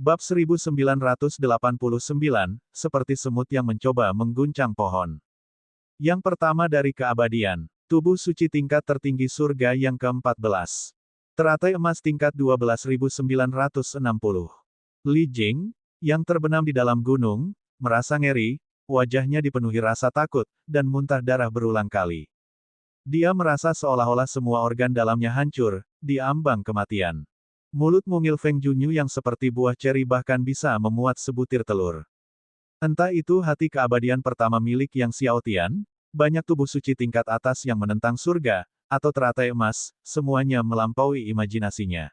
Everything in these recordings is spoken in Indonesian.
Bab 1989, seperti semut yang mencoba mengguncang pohon. Yang pertama dari keabadian. Tubuh suci tingkat tertinggi surga yang ke-14. Teratai emas tingkat 12.960. Li Jing, yang terbenam di dalam gunung, merasa ngeri, wajahnya dipenuhi rasa takut, dan muntah darah berulang kali. Dia merasa seolah-olah semua organ dalamnya hancur, di ambang kematian. Mulut mungil Feng Junyu yang seperti buah ceri bahkan bisa memuat sebutir telur. Entah itu hati keabadian pertama milik Yang Xiaotian, banyak tubuh suci tingkat atas yang menentang surga, atau teratai emas, semuanya melampaui imajinasinya.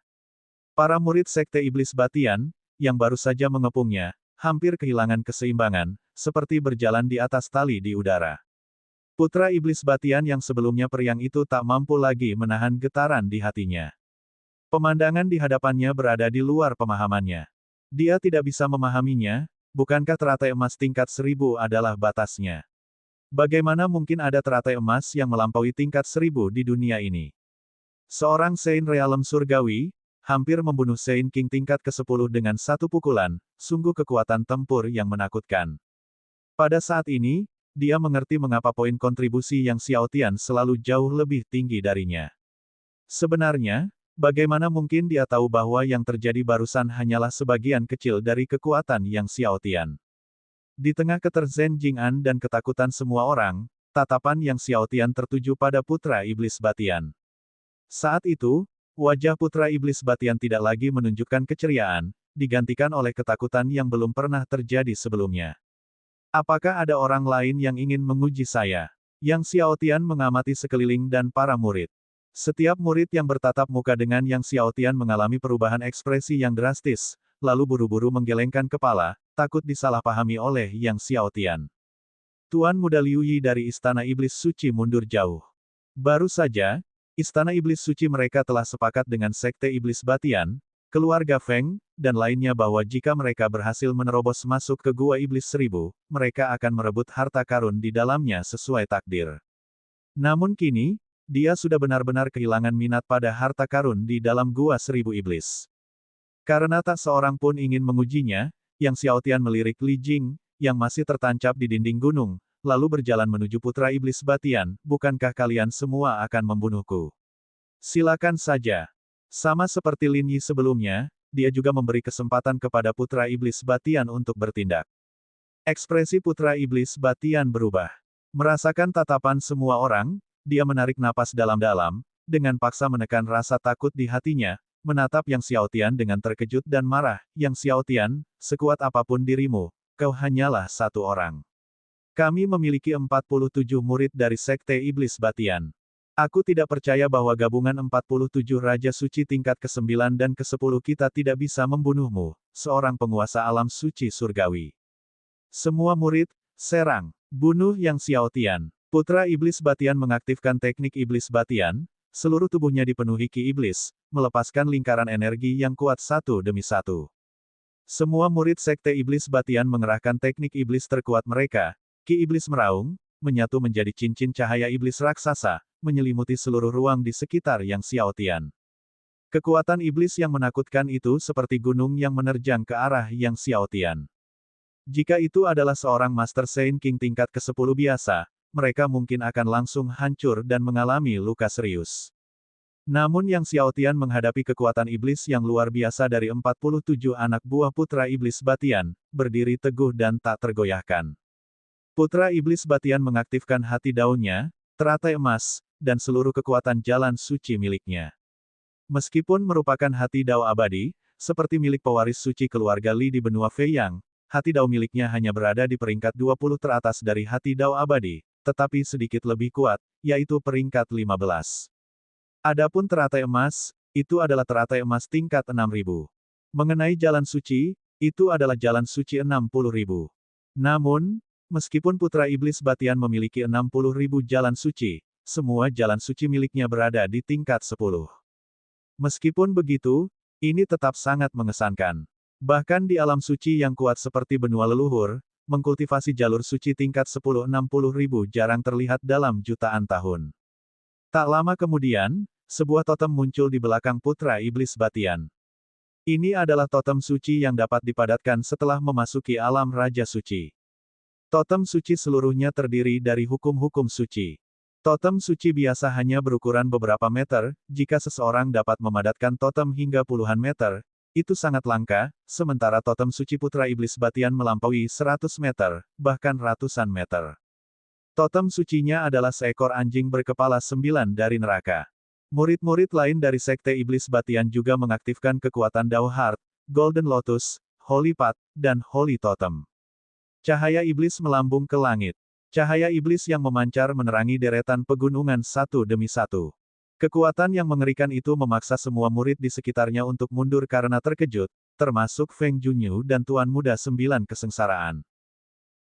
Para murid Sekte Iblis Batian, yang baru saja mengepungnya, hampir kehilangan keseimbangan, seperti berjalan di atas tali di udara. Putra Iblis Batian yang sebelumnya periang itu tak mampu lagi menahan getaran di hatinya. Pemandangan di hadapannya berada di luar pemahamannya. Dia tidak bisa memahaminya, bukankah teratai emas tingkat 1000 adalah batasnya? Bagaimana mungkin ada teratai emas yang melampaui tingkat 1000 di dunia ini? Seorang Saint Realm surgawi, hampir membunuh Saint King tingkat ke-10 dengan satu pukulan, sungguh kekuatan tempur yang menakutkan. Pada saat ini, dia mengerti mengapa poin kontribusi Yang Xiaotian selalu jauh lebih tinggi darinya. Sebenarnya, bagaimana mungkin dia tahu bahwa yang terjadi barusan hanyalah sebagian kecil dari kekuatan Yang Xiaotian? Di tengah keterzen Jing'an dan ketakutan semua orang, tatapan Yang Xiaotian tertuju pada Putra Iblis Batian. Saat itu, wajah Putra Iblis Batian tidak lagi menunjukkan keceriaan, digantikan oleh ketakutan yang belum pernah terjadi sebelumnya. Apakah ada orang lain yang ingin menguji saya? Yang Xiaotian mengamati sekeliling dan para murid. Setiap murid yang bertatap muka dengan Yang Xiaotian mengalami perubahan ekspresi yang drastis, lalu buru-buru menggelengkan kepala, takut disalahpahami oleh Yang Xiaotian. Tuan Muda Liu Yi dari Istana Iblis Suci mundur jauh. Baru saja, Istana Iblis Suci mereka telah sepakat dengan Sekte Iblis Batian, keluarga Feng, dan lainnya bahwa jika mereka berhasil menerobos masuk ke Gua Iblis 1000, mereka akan merebut harta karun di dalamnya sesuai takdir. Namun kini, dia sudah benar-benar kehilangan minat pada harta karun di dalam Gua 1000 Iblis. Karena tak seorang pun ingin mengujinya, Yang Xiaotian melirik Li Jing, yang masih tertancap di dinding gunung, lalu berjalan menuju Putra Iblis Batian, bukankah kalian semua akan membunuhku? Silakan saja. Sama seperti Lin Yi sebelumnya, dia juga memberi kesempatan kepada Putra Iblis Batian untuk bertindak. Ekspresi Putra Iblis Batian berubah. Merasakan tatapan semua orang, dia menarik napas dalam-dalam, dengan paksa menekan rasa takut di hatinya, menatap Yang Xiaotian dengan terkejut dan marah. Yang Xiaotian, sekuat apapun dirimu, kau hanyalah satu orang. Kami memiliki 47 murid dari Sekte Iblis Batian. Aku tidak percaya bahwa gabungan 47 Raja Suci tingkat ke-9 dan ke-10 kita tidak bisa membunuhmu, seorang penguasa alam suci surgawi. Semua murid, serang. Bunuh Yang Xiaotian. Putra Iblis Batian mengaktifkan teknik Iblis Batian, seluruh tubuhnya dipenuhi Ki Iblis, melepaskan lingkaran energi yang kuat satu demi satu. Semua murid Sekte Iblis Batian mengerahkan teknik iblis terkuat mereka. Ki Iblis meraung, menyatu menjadi cincin cahaya iblis raksasa, menyelimuti seluruh ruang di sekitar Yang Xiaotian. Kekuatan iblis yang menakutkan itu seperti gunung yang menerjang ke arah Yang Xiaotian. Jika itu adalah seorang Master Saint King tingkat ke-10 biasa, mereka mungkin akan langsung hancur dan mengalami luka serius. Namun Yang Xiaotian menghadapi kekuatan iblis yang luar biasa dari 47 anak buah Putra Iblis Batian, berdiri teguh dan tak tergoyahkan. Putra Iblis Batian mengaktifkan hati daunnya, teratai emas, dan seluruh kekuatan jalan suci miliknya. Meskipun merupakan hati dao abadi, seperti milik pewaris suci keluarga Li di benua Feiyang, hati dao miliknya hanya berada di peringkat 20 teratas dari hati dao abadi, tetapi sedikit lebih kuat, yaitu peringkat 15. Adapun teratai emas, itu adalah teratai emas tingkat 6000. Mengenai jalan suci, itu adalah jalan suci 60.000. Namun, meskipun Putra Iblis Batian memiliki 60.000 jalan suci, semua jalan suci miliknya berada di tingkat 10. Meskipun begitu, ini tetap sangat mengesankan. Bahkan di alam suci yang kuat seperti benua leluhur, mengkultivasi jalur suci tingkat 10-60.000 jarang terlihat dalam jutaan tahun. Tak lama kemudian, sebuah totem muncul di belakang Putra Iblis Batian. Ini adalah totem suci yang dapat dipadatkan setelah memasuki alam Raja Suci. Totem suci seluruhnya terdiri dari hukum-hukum suci. Totem suci biasa hanya berukuran beberapa meter, jika seseorang dapat memadatkan totem hingga puluhan meter, itu sangat langka, sementara totem suci Putra Iblis Batian melampaui 100 meter, bahkan ratusan meter. Totem sucinya adalah seekor anjing berkepala 9 dari neraka. Murid-murid lain dari Sekte Iblis Batian juga mengaktifkan kekuatan Dao Heart, Golden Lotus, Holy Path, dan Holy Totem. Cahaya iblis melambung ke langit. Cahaya iblis yang memancar menerangi deretan pegunungan satu demi satu. Kekuatan yang mengerikan itu memaksa semua murid di sekitarnya untuk mundur karena terkejut, termasuk Feng Junyu dan Tuan Muda 9 Kesengsaraan.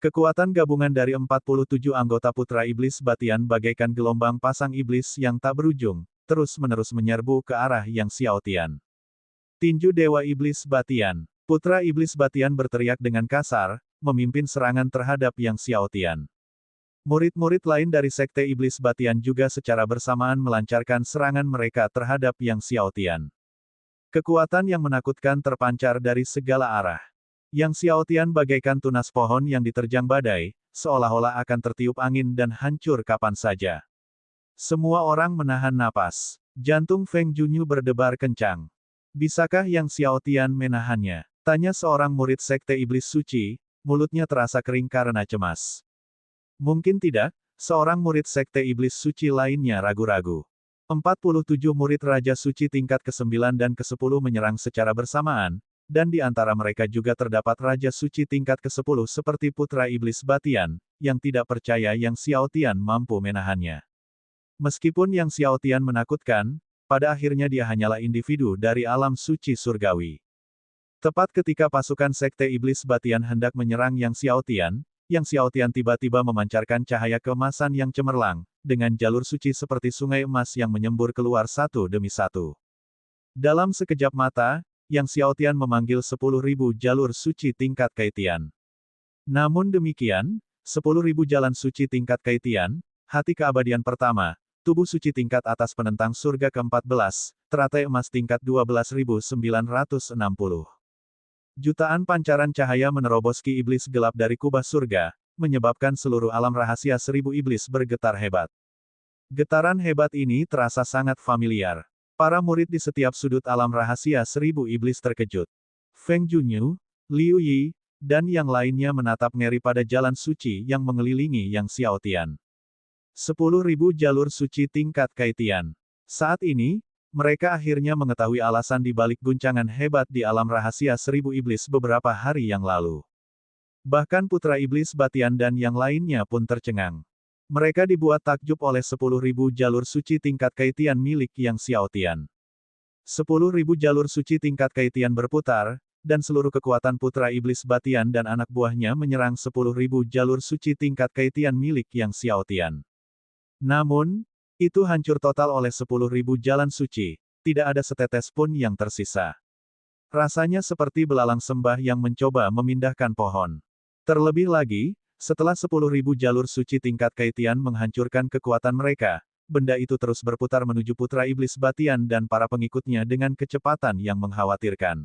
Kekuatan gabungan dari 47 anggota Putra Iblis Batian bagaikan gelombang pasang iblis yang tak berujung, terus-menerus menyerbu ke arah Yang Xiaotian. Tinju Dewa Iblis Batian. Putra Iblis Batian berteriak dengan kasar, memimpin serangan terhadap Yang Xiaotian. Murid-murid lain dari Sekte Iblis Batian juga secara bersamaan melancarkan serangan mereka terhadap Yang Xiaotian. Kekuatan yang menakutkan terpancar dari segala arah. Yang Xiaotian bagaikan tunas pohon yang diterjang badai, seolah-olah akan tertiup angin dan hancur kapan saja. Semua orang menahan napas. Jantung Feng Junyu berdebar kencang. Bisakah Yang Xiaotian menahannya? Tanya seorang murid Sekte Iblis Suci, mulutnya terasa kering karena cemas. Mungkin tidak, seorang murid Sekte Iblis Suci lainnya ragu-ragu. 47 murid Raja Suci tingkat ke-9 dan ke-10 menyerang secara bersamaan, dan di antara mereka juga terdapat Raja Suci tingkat ke-10 seperti Putra Iblis Batian, yang tidak percaya Yang Xiaotian mampu menahannya. Meskipun Yang Xiaotian menakutkan, pada akhirnya dia hanyalah individu dari alam suci surgawi. Tepat ketika pasukan Sekte Iblis Batian hendak menyerang Yang Xiaotian tiba-tiba memancarkan cahaya keemasan yang cemerlang, dengan jalur suci seperti sungai emas yang menyembur keluar satu demi satu. Dalam sekejap mata, Yang Xiaotian memanggil 10.000 jalur suci tingkat Kaitian. Namun demikian, 10.000 jalan suci tingkat Kaitian, hati keabadian pertama, tubuh suci tingkat atas penentang surga ke-14, teratai emas tingkat 12.960. Jutaan pancaran cahaya menerobos ki iblis gelap dari kubah surga, menyebabkan seluruh alam rahasia 1000 iblis bergetar hebat. Getaran hebat ini terasa sangat familiar. Para murid di setiap sudut alam rahasia 1000 iblis terkejut. Feng Junyu, Liu Yi, dan yang lainnya menatap ngeri pada jalan suci yang mengelilingi Yang Xiaotian. 10.000 jalur suci tingkat Kaitian. Saat ini, mereka akhirnya mengetahui alasan di balik guncangan hebat di alam rahasia 1000 iblis beberapa hari yang lalu. Bahkan Putra Iblis Batian dan yang lainnya pun tercengang. Mereka dibuat takjub oleh 10.000 jalur suci tingkat Kaitian milik Yang Xiaotian. 10.000 jalur suci tingkat Kaitian berputar, dan seluruh kekuatan Putra Iblis Batian dan anak buahnya menyerang 10.000 jalur suci tingkat Kaitian milik Yang Xiaotian. Namun, itu hancur total oleh 10.000 jalan suci, tidak ada setetes pun yang tersisa. Rasanya seperti belalang sembah yang mencoba memindahkan pohon. Terlebih lagi, setelah 10.000 jalur suci tingkat Kaitian menghancurkan kekuatan mereka, benda itu terus berputar menuju Putra Iblis Batian dan para pengikutnya dengan kecepatan yang mengkhawatirkan.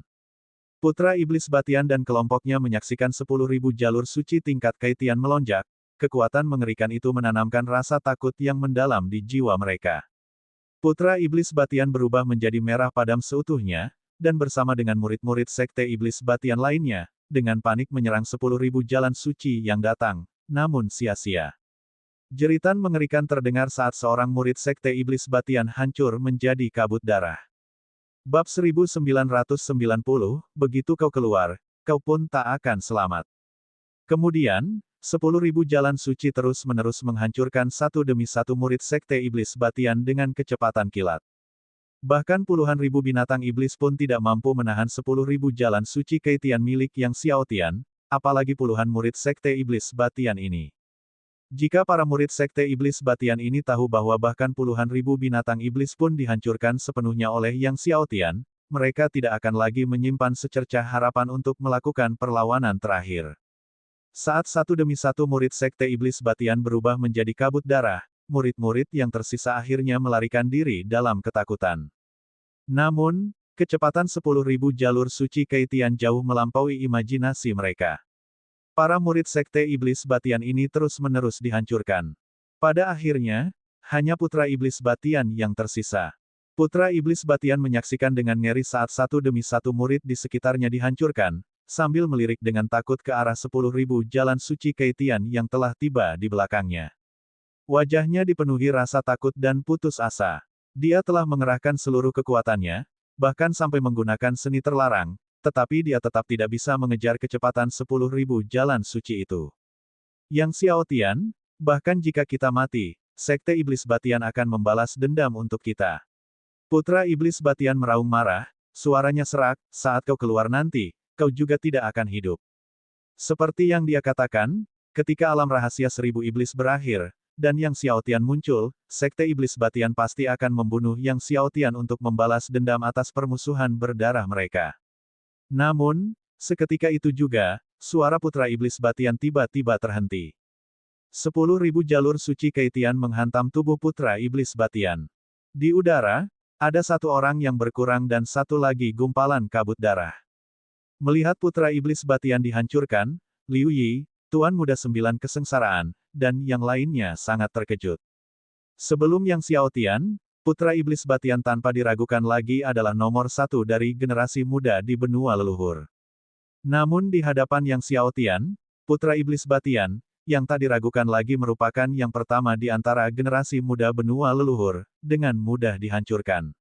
Putra Iblis Batian dan kelompoknya menyaksikan 10.000 jalur suci tingkat Kaitian melonjak. Kekuatan mengerikan itu menanamkan rasa takut yang mendalam di jiwa mereka. Putra Iblis Batian berubah menjadi merah padam seutuhnya, dan bersama dengan murid-murid Sekte Iblis Batian lainnya, dengan panik menyerang 10.000 jalan suci yang datang, namun sia-sia. Jeritan mengerikan terdengar saat seorang murid Sekte Iblis Batian hancur menjadi kabut darah. Bab 1990, begitu kau keluar, kau pun tak akan selamat. Kemudian, 10.000 jalan suci terus-menerus menghancurkan satu demi satu murid Sekte Iblis Batian dengan kecepatan kilat. Bahkan puluhan ribu binatang iblis pun tidak mampu menahan 10.000 jalan suci Kaitian milik Yang Xiaotian, apalagi puluhan murid Sekte Iblis Batian ini. Jika para murid Sekte Iblis Batian ini tahu bahwa bahkan puluhan ribu binatang iblis pun dihancurkan sepenuhnya oleh Yang Xiaotian, mereka tidak akan lagi menyimpan secercah harapan untuk melakukan perlawanan terakhir. Saat satu demi satu murid Sekte Iblis Batian berubah menjadi kabut darah, murid-murid yang tersisa akhirnya melarikan diri dalam ketakutan. Namun, Kecepatan 10.000 jalur suci Keitian jauh melampaui imajinasi mereka. Para murid Sekte Iblis Batian ini terus-menerus dihancurkan. Pada akhirnya, hanya Putra Iblis Batian yang tersisa. Putra Iblis Batian menyaksikan dengan ngeri saat satu demi satu murid di sekitarnya dihancurkan, sambil melirik dengan takut ke arah 10.000 jalan suci Keitian yang telah tiba di belakangnya. Wajahnya dipenuhi rasa takut dan putus asa. Dia telah mengerahkan seluruh kekuatannya, bahkan sampai menggunakan seni terlarang, tetapi dia tetap tidak bisa mengejar kecepatan 10.000 jalan suci itu. Yang Xiao Tian, bahkan jika kita mati, Sekte Iblis Batian akan membalas dendam untuk kita. Putra Iblis Batian meraung marah, suaranya serak, saat kau keluar nanti, kau juga tidak akan hidup. Seperti yang dia katakan, ketika alam rahasia 1000 iblis berakhir, dan Yang Xiao Tian muncul, Sekte Iblis Batian pasti akan membunuh Yang Xiao Tian untuk membalas dendam atas permusuhan berdarah mereka. Namun, seketika itu juga, suara Putra Iblis Batian tiba-tiba terhenti. 10.000 jalur suci Keitian menghantam tubuh Putra Iblis Batian. Di udara, ada satu orang yang berkurang dan satu lagi gumpalan kabut darah. Melihat Putra Iblis Batian dihancurkan, Liu Yi, Tuan Muda 9 Kesengsaraan, dan yang lainnya sangat terkejut. Sebelum Yang Xiao Tian, Putra Iblis Batian tanpa diragukan lagi adalah nomor satu dari generasi muda di benua leluhur. Namun di hadapan Yang Xiao Tian, Putra Iblis Batian, yang tak diragukan lagi merupakan yang pertama di antara generasi muda benua leluhur, dengan mudah dihancurkan.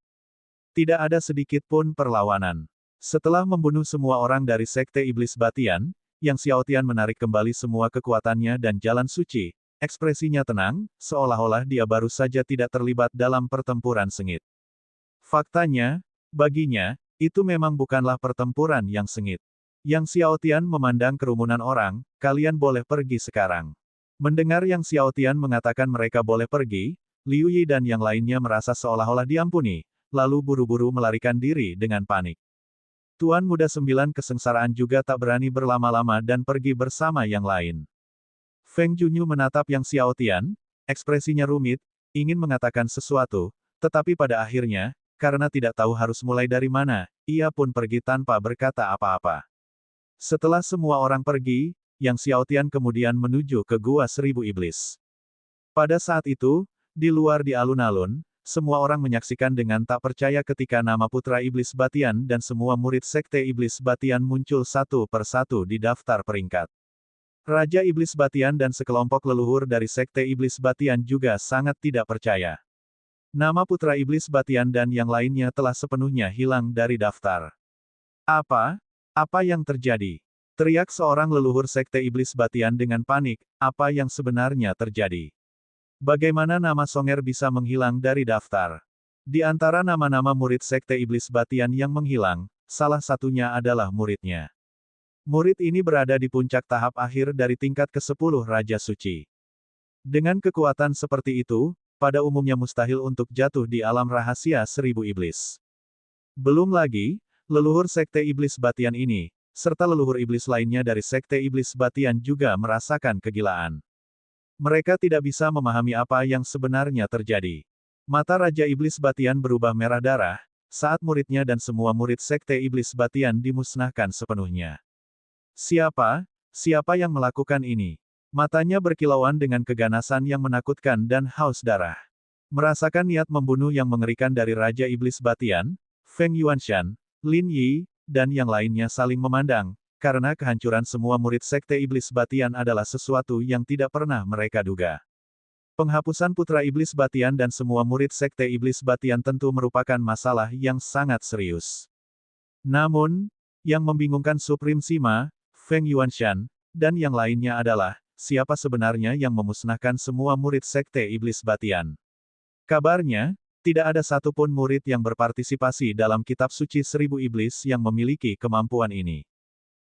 Tidak ada sedikit pun perlawanan. Setelah membunuh semua orang dari Sekte Iblis Batian, Yang Xiao Tian menarik kembali semua kekuatannya dan jalan suci. Ekspresinya tenang, seolah-olah dia baru saja tidak terlibat dalam pertempuran sengit. Faktanya, baginya, itu memang bukanlah pertempuran yang sengit. Yang Xiao Tian memandang kerumunan orang, kalian boleh pergi sekarang. Mendengar Yang Xiao Tian mengatakan mereka boleh pergi, Liu Yi dan yang lainnya merasa seolah-olah diampuni, lalu buru-buru melarikan diri dengan panik. Tuan Muda 9 Kesengsaraan juga tak berani berlama-lama dan pergi bersama yang lain. Feng Junyu menatap Yang Xiao Tian, ekspresinya rumit, ingin mengatakan sesuatu, tetapi pada akhirnya, karena tidak tahu harus mulai dari mana, ia pun pergi tanpa berkata apa-apa. Setelah semua orang pergi, Yang Xiao Tian kemudian menuju ke Gua 1000 Iblis. Pada saat itu, di luar di alun-alun, semua orang menyaksikan dengan tak percaya ketika nama Putra Iblis Batian dan semua murid Sekte Iblis Batian muncul satu persatu di daftar peringkat. Raja Iblis Batian dan sekelompok leluhur dari Sekte Iblis Batian juga sangat tidak percaya. Nama Putra Iblis Batian dan yang lainnya telah sepenuhnya hilang dari daftar. Apa? Apa yang terjadi? Teriak seorang leluhur Sekte Iblis Batian dengan panik, apa yang sebenarnya terjadi? Bagaimana nama Songer bisa menghilang dari daftar? Di antara nama-nama murid Sekte Iblis Batian yang menghilang, salah satunya adalah muridnya. Murid ini berada di puncak tahap akhir dari tingkat ke-10 Raja Suci. Dengan kekuatan seperti itu, pada umumnya mustahil untuk jatuh di alam rahasia 1000 iblis. Belum lagi, leluhur Sekte Iblis Batian ini, serta leluhur iblis lainnya dari Sekte Iblis Batian juga merasakan kegilaan. Mereka tidak bisa memahami apa yang sebenarnya terjadi. Mata Raja Iblis Batian berubah merah darah, saat muridnya dan semua murid Sekte Iblis Batian dimusnahkan sepenuhnya. Siapa? Siapa yang melakukan ini? Matanya berkilauan dengan keganasan yang menakutkan dan haus darah. Merasakan niat membunuh yang mengerikan dari Raja Iblis Batian, Feng Yuanshan, Lin Yi, dan yang lainnya saling memandang, karena kehancuran semua murid Sekte Iblis Batian adalah sesuatu yang tidak pernah mereka duga. Penghapusan Putra Iblis Batian dan semua murid Sekte Iblis Batian tentu merupakan masalah yang sangat serius. Namun, yang membingungkan Supreme Sima, Feng Yuanshan, dan yang lainnya adalah, siapa sebenarnya yang memusnahkan semua murid Sekte Iblis Batian. Kabarnya, tidak ada satupun murid yang berpartisipasi dalam kitab suci 1000 iblis yang memiliki kemampuan ini.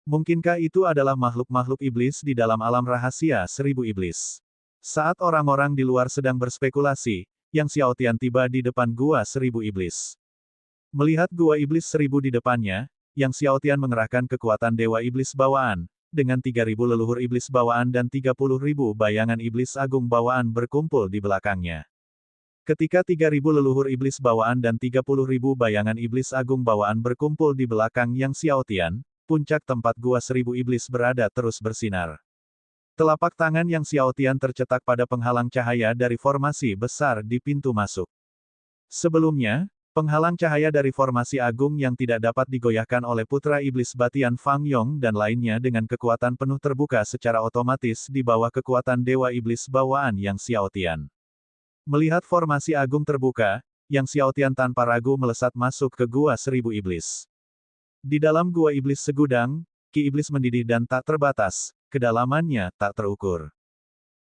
Mungkinkah itu adalah makhluk-makhluk iblis di dalam alam rahasia 1000 iblis? Saat orang-orang di luar sedang berspekulasi, Yang Xiao Tian tiba di depan Gua 1000 Iblis. Melihat Gua Iblis 1000 di depannya, Yang Xiao Tian mengerahkan kekuatan Dewa Iblis Bawaan, dengan 3000 leluhur iblis bawaan dan 30.000 bayangan iblis agung bawaan berkumpul di belakangnya. Ketika 3.000 leluhur iblis bawaan dan 30.000 bayangan iblis agung bawaan berkumpul di belakang Yang Xiaotian, puncak tempat gua 1.000 iblis berada terus bersinar. Telapak tangan Yang Xiaotian tercetak pada penghalang cahaya dari formasi besar di pintu masuk. Sebelumnya, penghalang cahaya dari formasi agung yang tidak dapat digoyahkan oleh putra iblis Batian Fang Yong dan lainnya dengan kekuatan penuh terbuka secara otomatis di bawah kekuatan dewa iblis bawaan Yang Xiaotian. Melihat formasi agung terbuka, Yang Xiaotian tanpa ragu melesat masuk ke gua 1.000 iblis. Di dalam gua iblis segudang, ki iblis mendidih dan tak terbatas, kedalamannya tak terukur.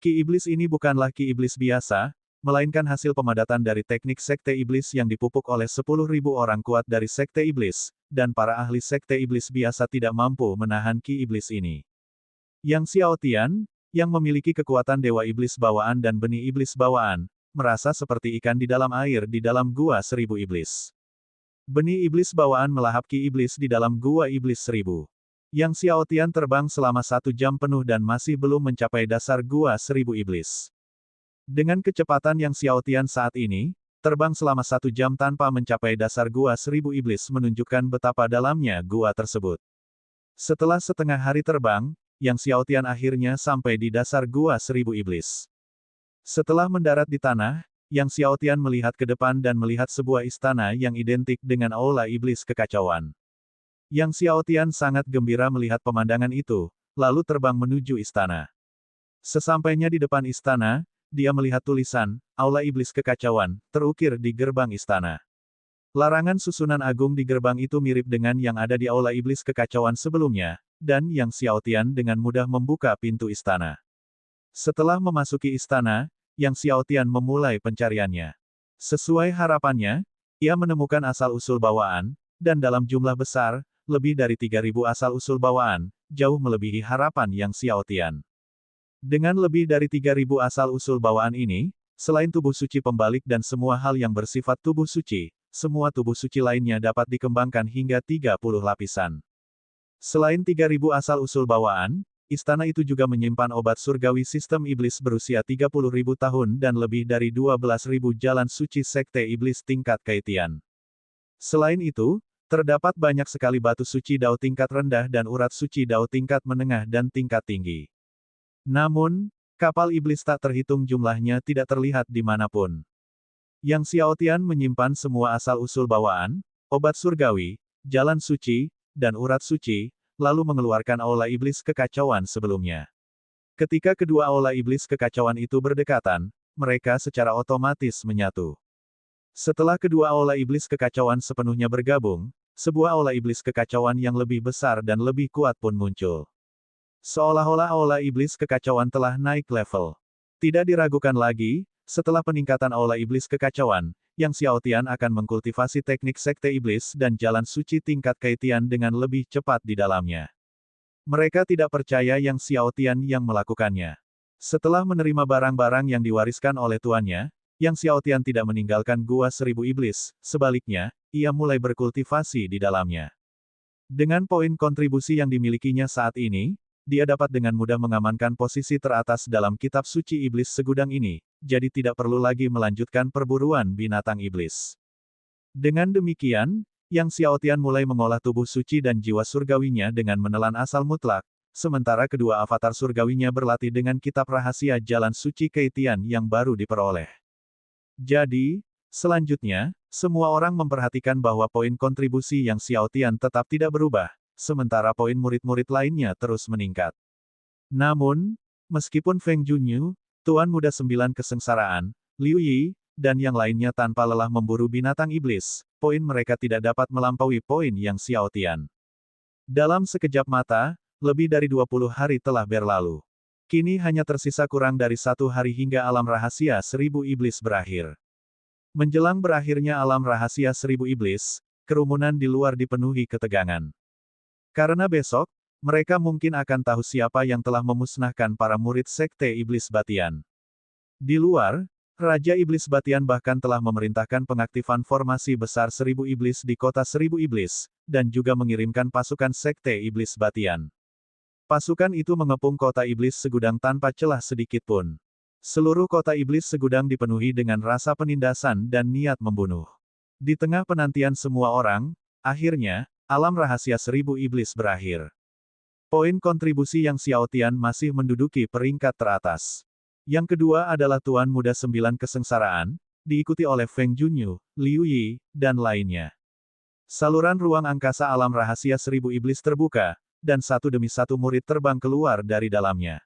Ki iblis ini bukanlah ki iblis biasa, melainkan hasil pemadatan dari teknik sekte iblis yang dipupuk oleh 10.000 orang kuat dari sekte iblis, dan para ahli sekte iblis biasa tidak mampu menahan ki iblis ini. Yang Xiaotian, yang memiliki kekuatan dewa iblis bawaan dan benih iblis bawaan, merasa seperti ikan di dalam air di dalam gua 1.000 iblis. Benih iblis bawaan melahap ki iblis di dalam gua iblis 1.000. Yang Xiaotian terbang selama 1 jam penuh dan masih belum mencapai dasar gua 1.000 iblis. Dengan kecepatan Yang Xiaotian saat ini, terbang selama 1 jam tanpa mencapai dasar gua 1.000 iblis menunjukkan betapa dalamnya gua tersebut. Setelah setengah hari terbang, Yang Xiaotian akhirnya sampai di dasar gua 1.000 iblis. Setelah mendarat di tanah, Yang Xiaotian melihat ke depan dan melihat sebuah istana yang identik dengan aula iblis kekacauan. Yang Xiaotian sangat gembira melihat pemandangan itu, lalu terbang menuju istana. Sesampainya di depan istana, dia melihat tulisan, Aula Iblis Kekacauan, terukir di gerbang istana. Larangan susunan agung di gerbang itu mirip dengan yang ada di Aula Iblis Kekacauan sebelumnya, dan Yang Xiaotian dengan mudah membuka pintu istana. Setelah memasuki istana, Yang Xiaotian memulai pencariannya. Sesuai harapannya, ia menemukan asal-usul bawaan, dan dalam jumlah besar, lebih dari 3.000 asal-usul bawaan, jauh melebihi harapan Yang Xiaotian. Dengan lebih dari 3.000 asal-usul bawaan ini, selain tubuh suci pembalik dan semua hal yang bersifat tubuh suci, semua tubuh suci lainnya dapat dikembangkan hingga 30 lapisan. Selain 3.000 asal-usul bawaan, istana itu juga menyimpan obat surgawi sistem iblis berusia 30.000 tahun dan lebih dari 12.000 jalan suci sekte iblis tingkat Kaitian. Selain itu, terdapat banyak sekali batu suci dao tingkat rendah dan urat suci dao tingkat menengah dan tingkat tinggi. Namun, kapal iblis tak terhitung jumlahnya tidak terlihat dimanapun. Yang Xiaotian menyimpan semua asal-usul bawaan, obat surgawi, jalan suci, dan urat suci, lalu mengeluarkan aula iblis kekacauan sebelumnya. Ketika kedua aula iblis kekacauan itu berdekatan, mereka secara otomatis menyatu. Setelah kedua aula iblis kekacauan sepenuhnya bergabung, sebuah aula iblis kekacauan yang lebih besar dan lebih kuat pun muncul. Seolah-olah aula iblis kekacauan telah naik level. Tidak diragukan lagi, setelah peningkatan aula iblis kekacauan, Yang Xiaotian akan mengkultivasi teknik sekte iblis dan jalan suci tingkat Kaitian dengan lebih cepat di dalamnya. Mereka tidak percaya Yang Xiaotian yang melakukannya. Setelah menerima barang-barang yang diwariskan oleh tuannya, Yang Xiaotian tidak meninggalkan gua 1.000 iblis, sebaliknya, ia mulai berkultivasi di dalamnya. Dengan poin kontribusi yang dimilikinya saat ini, dia dapat dengan mudah mengamankan posisi teratas dalam kitab suci iblis segudang ini, jadi tidak perlu lagi melanjutkan perburuan binatang iblis. Dengan demikian, Yang Xiaotian mulai mengolah tubuh suci dan jiwa surgawinya dengan menelan asal mutlak, sementara kedua avatar surgawinya berlatih dengan kitab rahasia jalan suci Kaitian yang baru diperoleh. Jadi, selanjutnya, semua orang memperhatikan bahwa poin kontribusi Yang Xiaotian tetap tidak berubah, sementara poin murid-murid lainnya terus meningkat. Namun, meskipun Feng Junyu, Tuan Muda 9 Kesengsaraan, Liu Yi, dan yang lainnya tanpa lelah memburu binatang iblis, poin mereka tidak dapat melampaui poin Yang Xiaotian. Dalam sekejap mata, lebih dari 20 hari telah berlalu. Kini hanya tersisa kurang dari 1 hari hingga alam rahasia 1.000 iblis berakhir. Menjelang berakhirnya alam rahasia 1.000 iblis, kerumunan di luar dipenuhi ketegangan. Karena besok, mereka mungkin akan tahu siapa yang telah memusnahkan para murid sekte iblis Batian. Di luar, Raja Iblis Batian bahkan telah memerintahkan pengaktifan formasi besar 1.000 iblis di kota 1.000 iblis, dan juga mengirimkan pasukan sekte iblis Batian. Pasukan itu mengepung kota iblis segudang tanpa celah sedikit pun. Seluruh kota iblis segudang dipenuhi dengan rasa penindasan dan niat membunuh. Di tengah penantian semua orang, akhirnya, alam rahasia 1000 iblis berakhir. Poin kontribusi Yang Xiaotian masih menduduki peringkat teratas. Yang kedua adalah Tuan Muda 9 Kesengsaraan, diikuti oleh Feng Junyu, Liu Yi, dan lainnya. Saluran ruang angkasa alam rahasia 1000 iblis terbuka, dan satu demi satu murid terbang keluar dari dalamnya.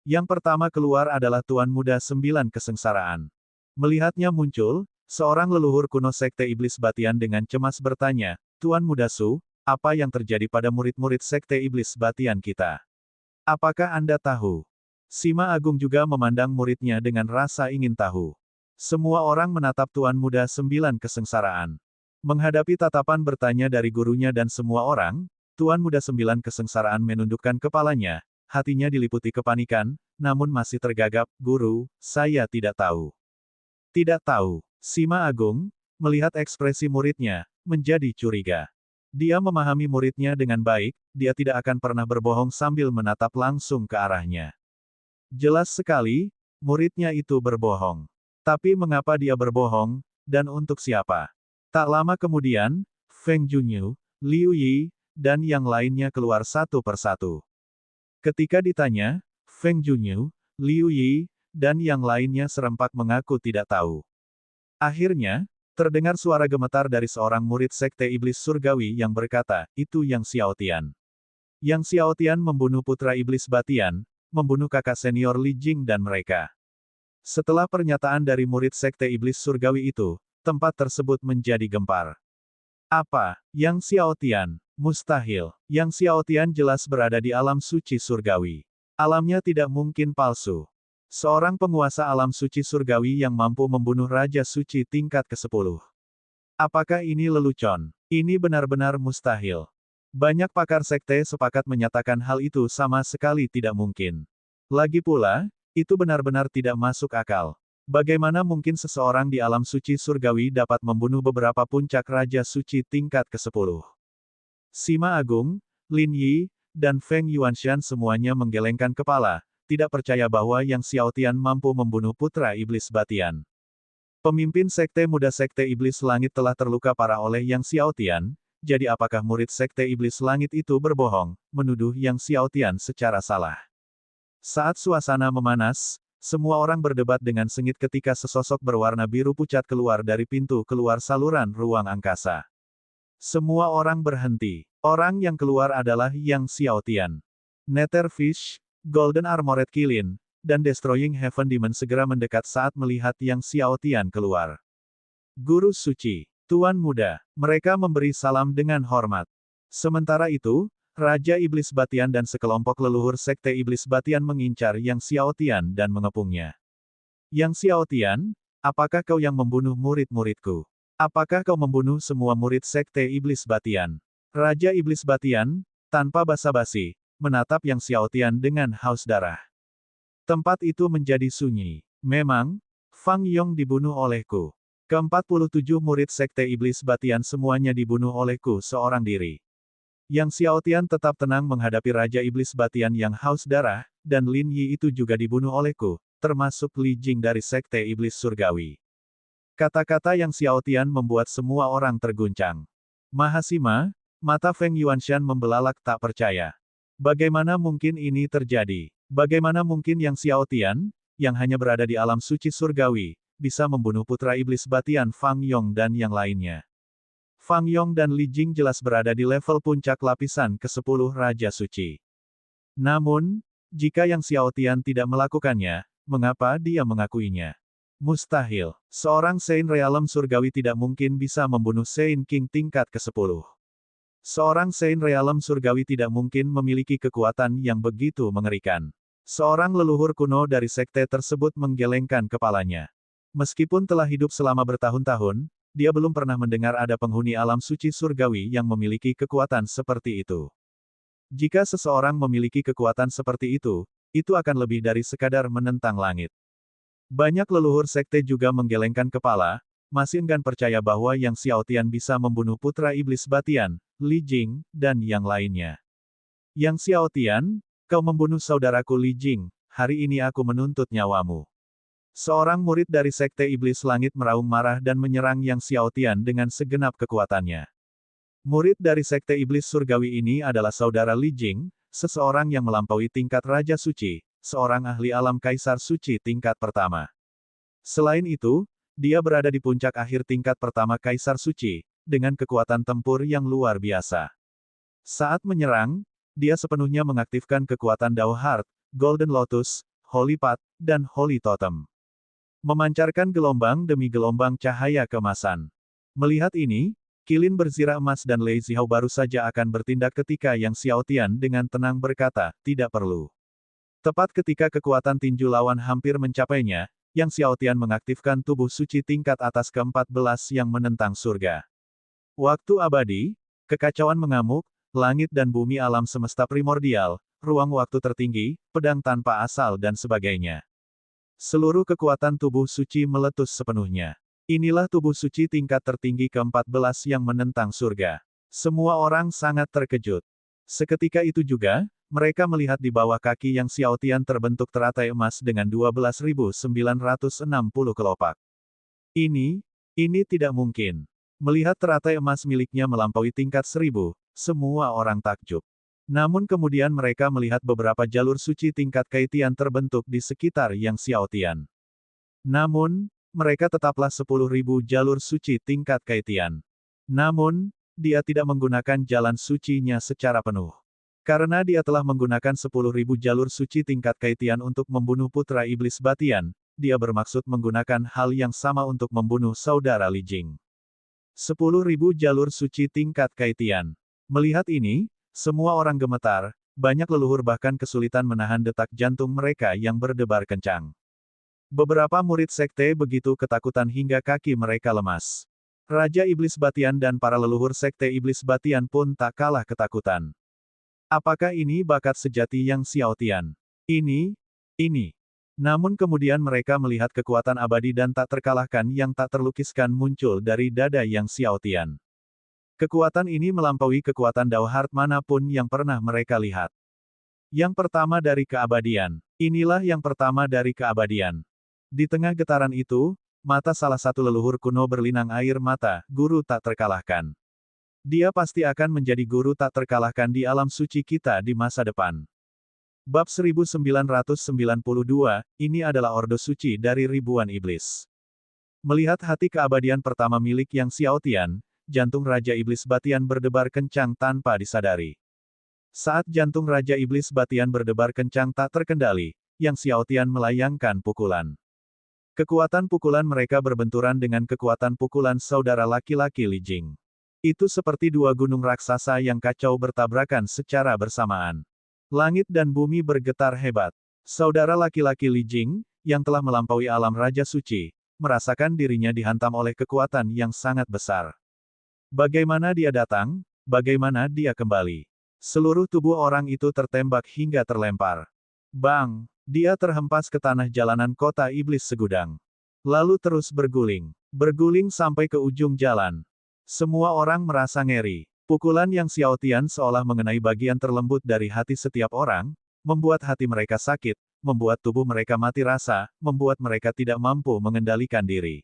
Yang pertama keluar adalah Tuan Muda 9 Kesengsaraan. Melihatnya muncul, seorang leluhur kuno Sekte Iblis Batian dengan cemas bertanya, "Tuan Muda Su, apa yang terjadi pada murid-murid Sekte Iblis Batian kita? Apakah Anda tahu?" Sima Agung juga memandang muridnya dengan rasa ingin tahu. Semua orang menatap Tuan Muda 9 Kesengsaraan. Menghadapi tatapan bertanya dari gurunya dan semua orang, Tuan Muda 9 Kesengsaraan menundukkan kepalanya, hatinya diliputi kepanikan, namun masih tergagap, "Guru, saya tidak tahu." Tidak tahu. Sima Agung, melihat ekspresi muridnya, menjadi curiga. Dia memahami muridnya dengan baik, dia tidak akan pernah berbohong sambil menatap langsung ke arahnya. Jelas sekali, muridnya itu berbohong. Tapi mengapa dia berbohong, dan untuk siapa? Tak lama kemudian, Feng Junyu, Liu Yi, dan yang lainnya keluar satu persatu. Ketika ditanya, Feng Junyu, Liu Yi, dan yang lainnya serempak mengaku tidak tahu. Akhirnya, terdengar suara gemetar dari seorang murid Sekte Iblis Surgawi yang berkata, "Itu Yang Xiaotian." Yang Xiaotian membunuh putra Iblis Batian, membunuh kakak senior Li Jing dan mereka. Setelah pernyataan dari murid Sekte Iblis Surgawi itu, tempat tersebut menjadi gempar. Apa? Yang Xiaotian? Mustahil. Yang Xiaotian jelas berada di alam suci surgawi. Alamnya tidak mungkin palsu. Seorang penguasa alam suci surgawi yang mampu membunuh Raja Suci tingkat ke-10. Apakah ini lelucon? Ini benar-benar mustahil. Banyak pakar sekte sepakat menyatakan hal itu sama sekali tidak mungkin. Lagi pula, itu benar-benar tidak masuk akal. Bagaimana mungkin seseorang di alam suci surgawi dapat membunuh beberapa puncak Raja Suci tingkat ke-10? Sima Agung, Lin Yi, dan Feng Yuanshan semuanya menggelengkan kepala, tidak percaya bahwa Yang Xiaotian mampu membunuh putra Iblis Batian. Pemimpin Sekte Muda Sekte Iblis Langit telah terluka parah oleh Yang Xiaotian, jadi apakah murid Sekte Iblis Langit itu berbohong, menuduh Yang Xiaotian secara salah? Saat suasana memanas, semua orang berdebat dengan sengit ketika sesosok berwarna biru pucat keluar dari pintu keluar saluran ruang angkasa. Semua orang berhenti. Orang yang keluar adalah Yang Xiaotian. Netherfish, Golden Armored Kilin, dan Destroying Heaven Demon segera mendekat saat melihat Yang Xiaotian keluar. Guru Suci, Tuan Muda, mereka memberi salam dengan hormat. Sementara itu, Raja Iblis Batian dan sekelompok leluhur Sekte Iblis Batian mengincar Yang Xiaotian dan mengepungnya. Yang Xiaotian, apakah kau yang membunuh murid-muridku? Apakah kau membunuh semua murid Sekte Iblis Batian? Raja Iblis Batian, tanpa basa-basi, menatap Yang Xiaotian dengan haus darah. Tempat itu menjadi sunyi. Memang, Fang Yong dibunuh olehku. Ke-47 murid Sekte Iblis Batian semuanya dibunuh olehku seorang diri. Yang Xiaotian tetap tenang menghadapi Raja Iblis Batian yang haus darah, dan Lin Yi itu juga dibunuh olehku, termasuk Li Jing dari Sekte Iblis Surgawi. Kata-kata Yang Xiaotian membuat semua orang terguncang. Mahasima, mata Feng Yuanshan membelalak tak percaya. Bagaimana mungkin ini terjadi? Bagaimana mungkin Yang Xiaotian, yang hanya berada di alam suci surgawi, bisa membunuh putra Iblis Batian Fang Yong dan yang lainnya? Fang Yong dan Li Jing jelas berada di level puncak lapisan ke-10 Raja Suci. Namun, jika Yang Xiaotian tidak melakukannya, mengapa dia mengakuinya? Mustahil. Seorang Saint Realm surgawi tidak mungkin bisa membunuh Saint King tingkat ke-10. Seorang Saint Realm surgawi tidak mungkin memiliki kekuatan yang begitu mengerikan. Seorang leluhur kuno dari sekte tersebut menggelengkan kepalanya. Meskipun telah hidup selama bertahun-tahun, dia belum pernah mendengar ada penghuni alam suci surgawi yang memiliki kekuatan seperti itu. Jika seseorang memiliki kekuatan seperti itu akan lebih dari sekadar menentang langit. Banyak leluhur sekte juga menggelengkan kepala, masih enggan percaya bahwa Yang Xiaotian bisa membunuh putra Iblis Batian, Li Jing, dan yang lainnya. Yang Xiaotian, kau membunuh saudaraku Li Jing, hari ini aku menuntut nyawamu. Seorang murid dari Sekte Iblis Langit meraung marah dan menyerang Yang Xiaotian dengan segenap kekuatannya. Murid dari Sekte Iblis Surgawi ini adalah saudara Li Jing, seseorang yang melampaui tingkat Raja Suci, seorang ahli alam Kaisar Suci tingkat pertama. Selain itu, dia berada di puncak akhir tingkat pertama Kaisar Suci, dengan kekuatan tempur yang luar biasa. Saat menyerang, dia sepenuhnya mengaktifkan kekuatan Dao Heart, Golden Lotus, Holy Path, dan Holy Totem. Memancarkan gelombang demi gelombang cahaya kemasan. Melihat ini, Kilin Berzirah Emas dan Lei Zihao baru saja akan bertindak ketika Yang Xiaotian dengan tenang berkata, tidak perlu. Tepat ketika kekuatan tinju lawan hampir mencapainya, Yang Xiaotian mengaktifkan tubuh suci tingkat atas ke-14 yang menentang surga. Waktu abadi, kekacauan mengamuk, langit dan bumi alam semesta primordial, ruang waktu tertinggi, pedang tanpa asal dan sebagainya. Seluruh kekuatan tubuh suci meletus sepenuhnya. Inilah tubuh suci tingkat tertinggi ke-14 yang menentang surga. Semua orang sangat terkejut. Seketika itu juga, mereka melihat di bawah kaki Yang Xiaotian terbentuk teratai emas dengan 12.960 kelopak. Ini tidak mungkin. Melihat teratai emas miliknya melampaui tingkat 1000, semua orang takjub. Namun kemudian mereka melihat beberapa jalur suci tingkat Kaitian terbentuk di sekitar Yang Xiaotian. Namun, mereka tetaplah 10.000 jalur suci tingkat Kaitian. Namun, dia tidak menggunakan jalan sucinya secara penuh. Karena dia telah menggunakan 10.000 jalur suci tingkat Kaitian untuk membunuh putra iblis Batian, dia bermaksud menggunakan hal yang sama untuk membunuh saudara Li Jing. 10.000 jalur suci tingkat Kaitian. Melihat ini, semua orang gemetar, banyak leluhur bahkan kesulitan menahan detak jantung mereka yang berdebar kencang. Beberapa murid sekte begitu ketakutan hingga kaki mereka lemas. Raja Iblis Batian dan para leluhur sekte Iblis Batian pun tak kalah ketakutan. Apakah ini bakat sejati Yang Xiaotian? Ini. Namun kemudian mereka melihat kekuatan abadi dan tak terkalahkan yang tak terlukiskan muncul dari dada Yang Xiaotian. Kekuatan ini melampaui kekuatan Dao Heart manapun yang pernah mereka lihat. Yang pertama dari keabadian. Inilah yang pertama dari keabadian. Di tengah getaran itu, mata salah satu leluhur kuno berlinang air mata, guru tak terkalahkan. Dia pasti akan menjadi guru tak terkalahkan di alam suci kita di masa depan. Bab 1992, ini adalah Ordo Suci dari ribuan iblis. Melihat hati keabadian pertama milik Yang Xiaotian, jantung Raja Iblis Batian berdebar kencang tanpa disadari. Saat jantung Raja Iblis Batian berdebar kencang tak terkendali, Yang Xiaotian melayangkan pukulan. Kekuatan pukulan mereka berbenturan dengan kekuatan pukulan saudara laki-laki Li Jing. Itu seperti dua gunung raksasa yang kacau bertabrakan secara bersamaan. Langit dan bumi bergetar hebat. Saudara laki-laki Li Jing, yang telah melampaui alam Raja Suci, merasakan dirinya dihantam oleh kekuatan yang sangat besar. Bagaimana dia datang, bagaimana dia kembali. Seluruh tubuh orang itu tertembak hingga terlempar. Bang! Dia terhempas ke tanah jalanan kota iblis segudang. Lalu terus berguling. Berguling sampai ke ujung jalan. Semua orang merasa ngeri. Pukulan Yang Xiaotian seolah mengenai bagian terlembut dari hati setiap orang, membuat hati mereka sakit, membuat tubuh mereka mati rasa, membuat mereka tidak mampu mengendalikan diri.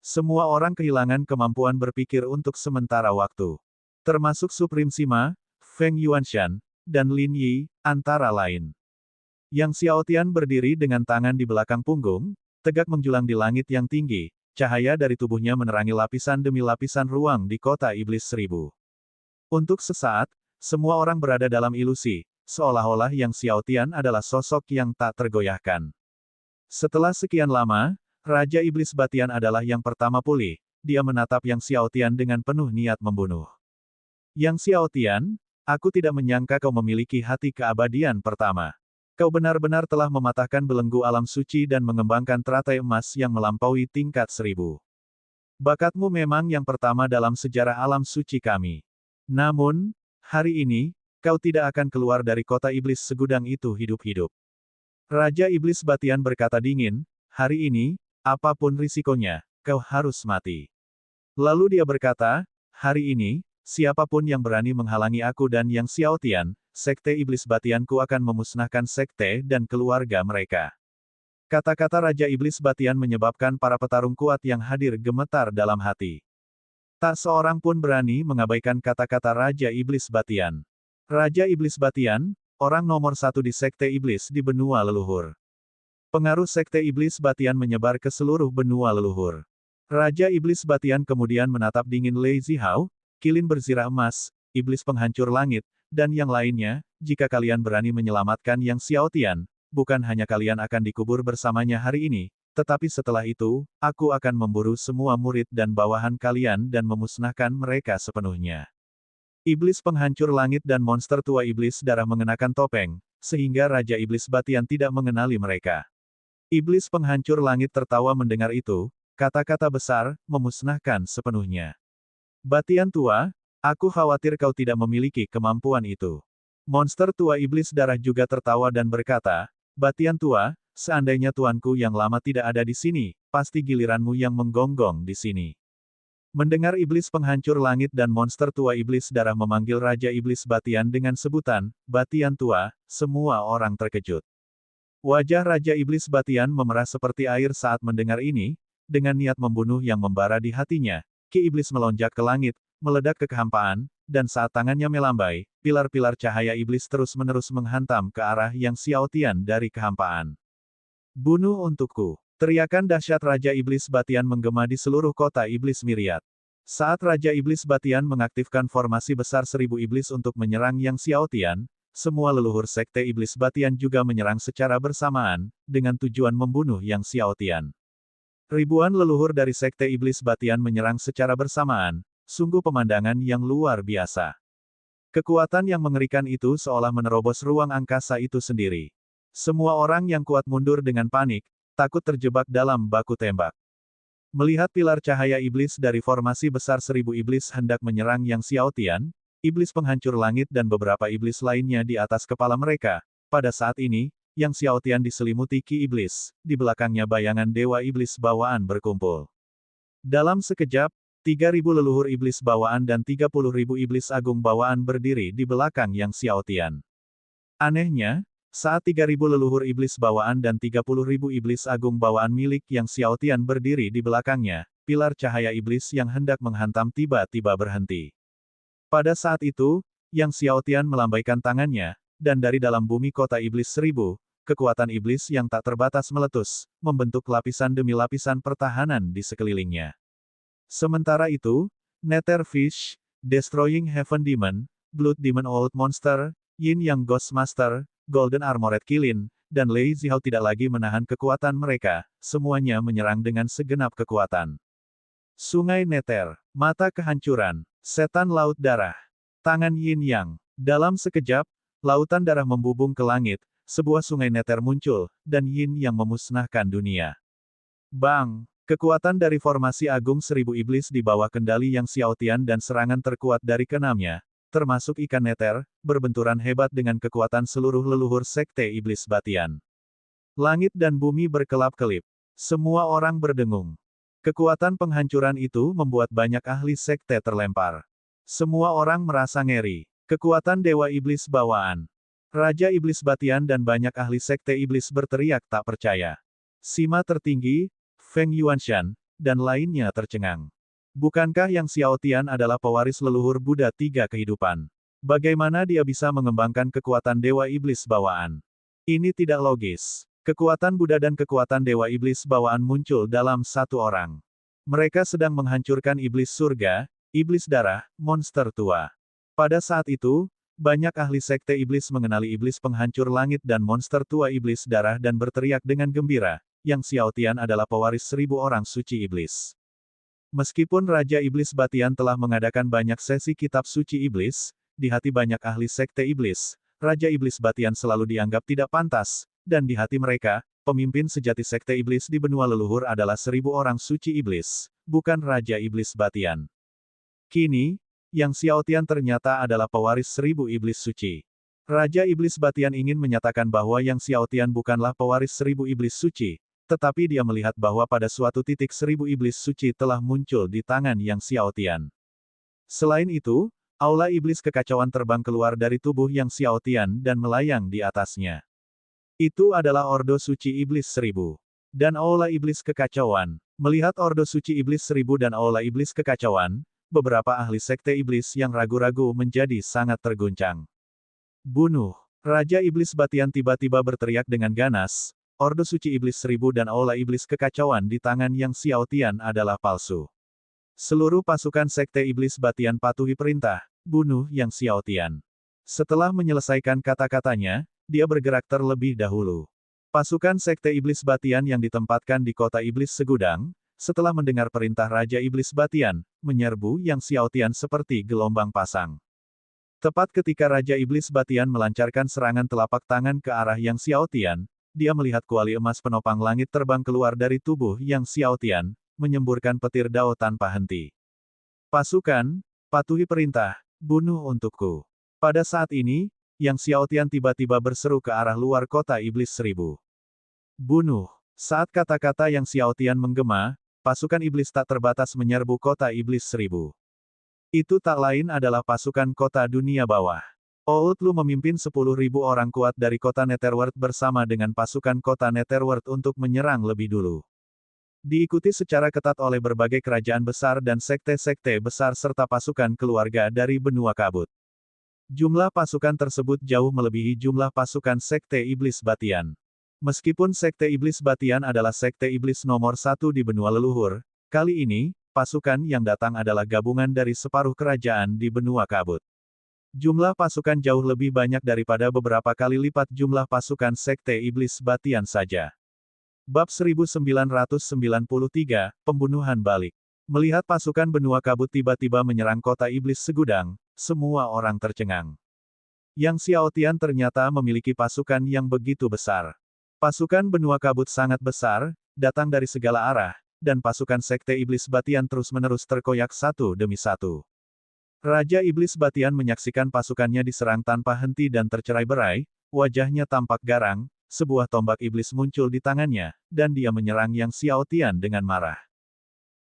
Semua orang kehilangan kemampuan berpikir untuk sementara waktu. Termasuk Supreme Sima, Feng Yuanshan, dan Lin Yi, antara lain. Yang Xiaotian berdiri dengan tangan di belakang punggung, tegak menjulang di langit yang tinggi, cahaya dari tubuhnya menerangi lapisan demi lapisan ruang di kota Iblis Seribu. Untuk sesaat, semua orang berada dalam ilusi, seolah-olah Yang Xiaotian adalah sosok yang tak tergoyahkan. Setelah sekian lama, Raja Iblis Batian adalah yang pertama pulih, dia menatap Yang Xiaotian dengan penuh niat membunuh. Yang Xiaotian, aku tidak menyangka kau memiliki hati keabadian pertama. Kau benar-benar telah mematahkan belenggu alam suci dan mengembangkan teratai emas yang melampaui tingkat 1000. Bakatmu memang yang pertama dalam sejarah alam suci kami. Namun, hari ini, kau tidak akan keluar dari kota iblis segudang itu hidup-hidup. Raja Iblis Batian berkata dingin, hari ini, apapun risikonya, kau harus mati. Lalu dia berkata, hari ini, siapapun yang berani menghalangi aku dan Yang Xiaotian, Sekte Iblis Batianku akan memusnahkan sekte dan keluarga mereka. Kata-kata Raja Iblis Batian menyebabkan para petarung kuat yang hadir gemetar dalam hati. Tak seorang pun berani mengabaikan kata-kata Raja Iblis Batian. Raja Iblis Batian, orang nomor satu di Sekte Iblis di benua leluhur. Pengaruh Sekte Iblis Batian menyebar ke seluruh benua leluhur. Raja Iblis Batian kemudian menatap dingin Lei Zihao, kilin berzirah emas, iblis penghancur langit, dan yang lainnya, jika kalian berani menyelamatkan Yang Xiaotian, bukan hanya kalian akan dikubur bersamanya hari ini, tetapi setelah itu, aku akan memburu semua murid dan bawahan kalian dan memusnahkan mereka sepenuhnya. Iblis penghancur langit dan monster tua iblis darah mengenakan topeng, sehingga Raja Iblis Batian tidak mengenali mereka. Iblis penghancur langit tertawa mendengar itu, kata-kata besar, memusnahkan sepenuhnya. Batian tua, aku khawatir kau tidak memiliki kemampuan itu. Monster tua iblis darah juga tertawa dan berkata, Batian tua, seandainya tuanku yang lama tidak ada di sini, pasti giliranmu yang menggonggong di sini. Mendengar iblis penghancur langit dan monster tua iblis darah memanggil Raja Iblis Batian dengan sebutan, Batian tua, semua orang terkejut. Wajah Raja Iblis Batian memerah seperti air saat mendengar ini, dengan niat membunuh yang membara di hatinya, Ki Iblis melonjak ke langit, meledak ke kehampaan, dan saat tangannya melambai, pilar-pilar cahaya iblis terus-menerus menghantam ke arah Yang Xiaotian dari kehampaan. Bunuh untukku. Teriakan dahsyat Raja Iblis Batian menggema di seluruh kota Iblis Miriat. Saat Raja Iblis Batian mengaktifkan formasi besar 1000 iblis untuk menyerang Yang Xiaotian, semua leluhur Sekte Iblis Batian juga menyerang secara bersamaan, dengan tujuan membunuh Yang Xiaotian. Ribuan leluhur dari Sekte Iblis Batian menyerang secara bersamaan, sungguh pemandangan yang luar biasa. Kekuatan yang mengerikan itu seolah menerobos ruang angkasa itu sendiri. Semua orang yang kuat mundur dengan panik, takut terjebak dalam baku tembak. Melihat pilar cahaya iblis dari formasi besar 1000 iblis hendak menyerang Yang Xiaotian, iblis penghancur langit dan beberapa iblis lainnya di atas kepala mereka, pada saat ini, Yang Xiaotian diselimuti Ki Iblis, di belakangnya bayangan Dewa Iblis Bawaan berkumpul. Dalam sekejap, 3.000 leluhur iblis bawaan dan 30.000 iblis agung bawaan berdiri di belakang Yang Xiaotian. Anehnya, saat 3.000 leluhur iblis bawaan dan 30.000 iblis agung bawaan milik Yang Xiaotian berdiri di belakangnya, pilar cahaya iblis yang hendak menghantam tiba-tiba berhenti. Pada saat itu, Yang Xiaotian melambaikan tangannya, dan dari dalam bumi kota iblis 1000, kekuatan iblis yang tak terbatas meletus, membentuk lapisan demi lapisan pertahanan di sekelilingnya. Sementara itu, Nether Fish, Destroying Heaven Demon, Blood Demon Old Monster, Yin Yang Ghost Master, Golden Armored Kilin, dan Lei Zihao tidak lagi menahan kekuatan mereka, semuanya menyerang dengan segenap kekuatan. Sungai Nether, mata kehancuran, setan laut darah, tangan Yin Yang. Dalam sekejap, lautan darah membubung ke langit, sebuah sungai Nether muncul, dan Yin Yang memusnahkan dunia. Bang! Kekuatan dari formasi agung 1000 iblis di bawah kendali Yang Xiaotian dan serangan terkuat dari keenamnya, termasuk ikan Nether, berbenturan hebat dengan kekuatan seluruh leluhur Sekte Iblis Batian. Langit dan bumi berkelap-kelip. Semua orang berdengung. Kekuatan penghancuran itu membuat banyak ahli Sekte terlempar. Semua orang merasa ngeri. Kekuatan Dewa Iblis Bawaan. Raja Iblis Batian dan banyak ahli Sekte Iblis berteriak tak percaya. Sima tertinggi, Feng Yuanshan, dan lainnya tercengang. Bukankah Yang Xiaotian adalah pewaris leluhur Buddha 3 kehidupan? Bagaimana dia bisa mengembangkan kekuatan Dewa Iblis Bawaan? Ini tidak logis. Kekuatan Buddha dan kekuatan Dewa Iblis Bawaan muncul dalam satu orang. Mereka sedang menghancurkan iblis surga, iblis darah, monster tua. Pada saat itu, banyak ahli Sekte Iblis mengenali iblis penghancur langit dan monster tua iblis darah dan berteriak dengan gembira, Yang Xiaotian adalah pewaris 1000 orang suci iblis. Meskipun Raja Iblis Batian telah mengadakan banyak sesi kitab suci iblis, di hati banyak ahli Sekte Iblis, Raja Iblis Batian selalu dianggap tidak pantas, dan di hati mereka, pemimpin sejati Sekte Iblis di benua leluhur adalah 1000 orang suci iblis, bukan Raja Iblis Batian. Kini, Yang Xiaotian ternyata adalah pewaris 1000 iblis suci. Raja Iblis Batian ingin menyatakan bahwa Yang Xiaotian bukanlah pewaris 1000 iblis suci, tetapi dia melihat bahwa pada suatu titik 1000 iblis suci telah muncul di tangan Yang Xiaotian. Selain itu, aula iblis kekacauan terbang keluar dari tubuh Yang Xiaotian dan melayang di atasnya. Itu adalah Ordo Suci Iblis Seribu. Dan Aula Iblis Kekacauan. Melihat Ordo Suci Iblis Seribu dan Aula Iblis Kekacauan, beberapa ahli sekte iblis yang ragu-ragu menjadi sangat terguncang. Bunuh. Raja Iblis Batian tiba-tiba berteriak dengan ganas, Ordo Suci Iblis Seribu dan Aula Iblis Kekacauan di tangan Yang Xiao Tian adalah palsu. Seluruh pasukan sekte Iblis Batian patuhi perintah, bunuh Yang Xiao Tian. Setelah menyelesaikan kata-katanya, dia bergerak terlebih dahulu. Pasukan sekte Iblis Batian yang ditempatkan di kota Iblis Segudang, setelah mendengar perintah Raja Iblis Batian, menyerbu Yang Xiao Tian seperti gelombang pasang. Tepat ketika Raja Iblis Batian melancarkan serangan telapak tangan ke arah Yang Xiao Tian, dia melihat kuali emas penopang langit terbang keluar dari tubuh Yang Xiao Tian, menyemburkan petir dao tanpa henti. Pasukan, patuhi perintah, bunuh untukku. Pada saat ini, Yang Xiao Tian tiba-tiba berseru ke arah luar kota Iblis Seribu. Bunuh. Saat kata-kata Yang Xiao Tian menggema, pasukan iblis tak terbatas menyerbu kota Iblis Seribu. Itu tak lain adalah pasukan kota dunia bawah. Outlu memimpin 10.000 orang kuat dari kota Netherworld bersama dengan pasukan kota Netherworld untuk menyerang lebih dulu. Diikuti secara ketat oleh berbagai kerajaan besar dan sekte-sekte besar serta pasukan keluarga dari benua kabut. Jumlah pasukan tersebut jauh melebihi jumlah pasukan sekte Iblis Batian. Meskipun sekte Iblis Batian adalah sekte iblis nomor 1 di benua leluhur, kali ini, pasukan yang datang adalah gabungan dari separuh kerajaan di benua kabut. Jumlah pasukan jauh lebih banyak daripada beberapa kali lipat jumlah pasukan sekte Iblis Batian saja. Bab 1993, Pembunuhan Balik. Melihat pasukan benua kabut tiba-tiba menyerang kota Iblis Segudang, semua orang tercengang. Yang Xiao Tian ternyata memiliki pasukan yang begitu besar. Pasukan benua kabut sangat besar, datang dari segala arah, dan pasukan sekte Iblis Batian terus-menerus terkoyak satu demi satu. Raja Iblis Batian menyaksikan pasukannya diserang tanpa henti dan tercerai-berai, wajahnya tampak garang, sebuah tombak iblis muncul di tangannya, dan dia menyerang Yang Xiao Tian dengan marah.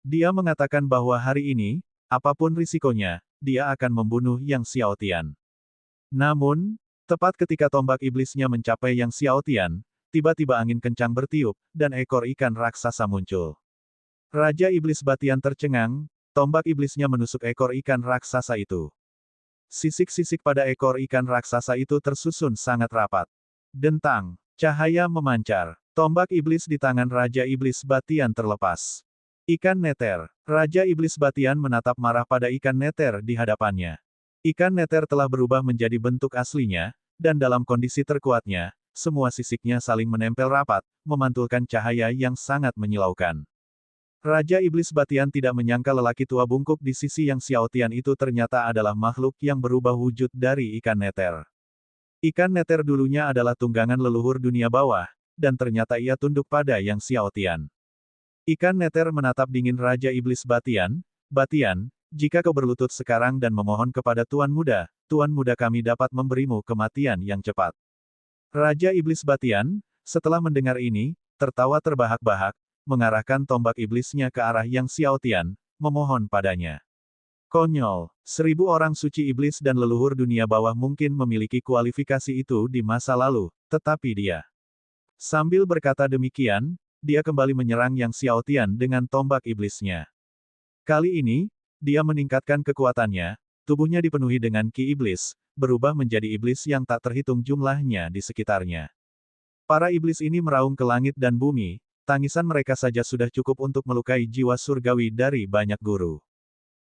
Dia mengatakan bahwa hari ini, apapun risikonya, dia akan membunuh Yang Xiao Tian. Namun, tepat ketika tombak iblisnya mencapai Yang Xiao Tian, tiba-tiba angin kencang bertiup, dan ekor ikan raksasa muncul. Raja Iblis Batian tercengang, tombak iblisnya menusuk ekor ikan raksasa itu. Sisik-sisik pada ekor ikan raksasa itu tersusun sangat rapat. Dentang, cahaya memancar, tombak iblis di tangan Raja Iblis Batian terlepas. Ikan neter. Raja Iblis Batian menatap marah pada ikan neter di hadapannya. Ikan neter telah berubah menjadi bentuk aslinya, dan dalam kondisi terkuatnya, semua sisiknya saling menempel rapat, memantulkan cahaya yang sangat menyilaukan. Raja Iblis Batian tidak menyangka lelaki tua bungkuk di sisi Yang Xiao Tian itu ternyata adalah makhluk yang berubah wujud dari ikan neter. Ikan neter dulunya adalah tunggangan leluhur dunia bawah, dan ternyata ia tunduk pada Yang Xiao Tian. Ikan neter menatap dingin Raja Iblis Batian, Batian, jika kau berlutut sekarang dan memohon kepada Tuan Muda kami dapat memberimu kematian yang cepat. Raja Iblis Batian, setelah mendengar ini, tertawa terbahak-bahak, mengarahkan tombak iblisnya ke arah Yang Xiao Tian, memohon padanya. Konyol, 1000 orang suci iblis dan leluhur dunia bawah mungkin memiliki kualifikasi itu di masa lalu, tetapi dia. Sambil berkata demikian, dia kembali menyerang Yang Xiao Tian dengan tombak iblisnya. Kali ini, dia meningkatkan kekuatannya, tubuhnya dipenuhi dengan ki iblis, berubah menjadi iblis yang tak terhitung jumlahnya di sekitarnya. Para iblis ini meraung ke langit dan bumi, tangisan mereka saja sudah cukup untuk melukai jiwa surgawi dari banyak guru.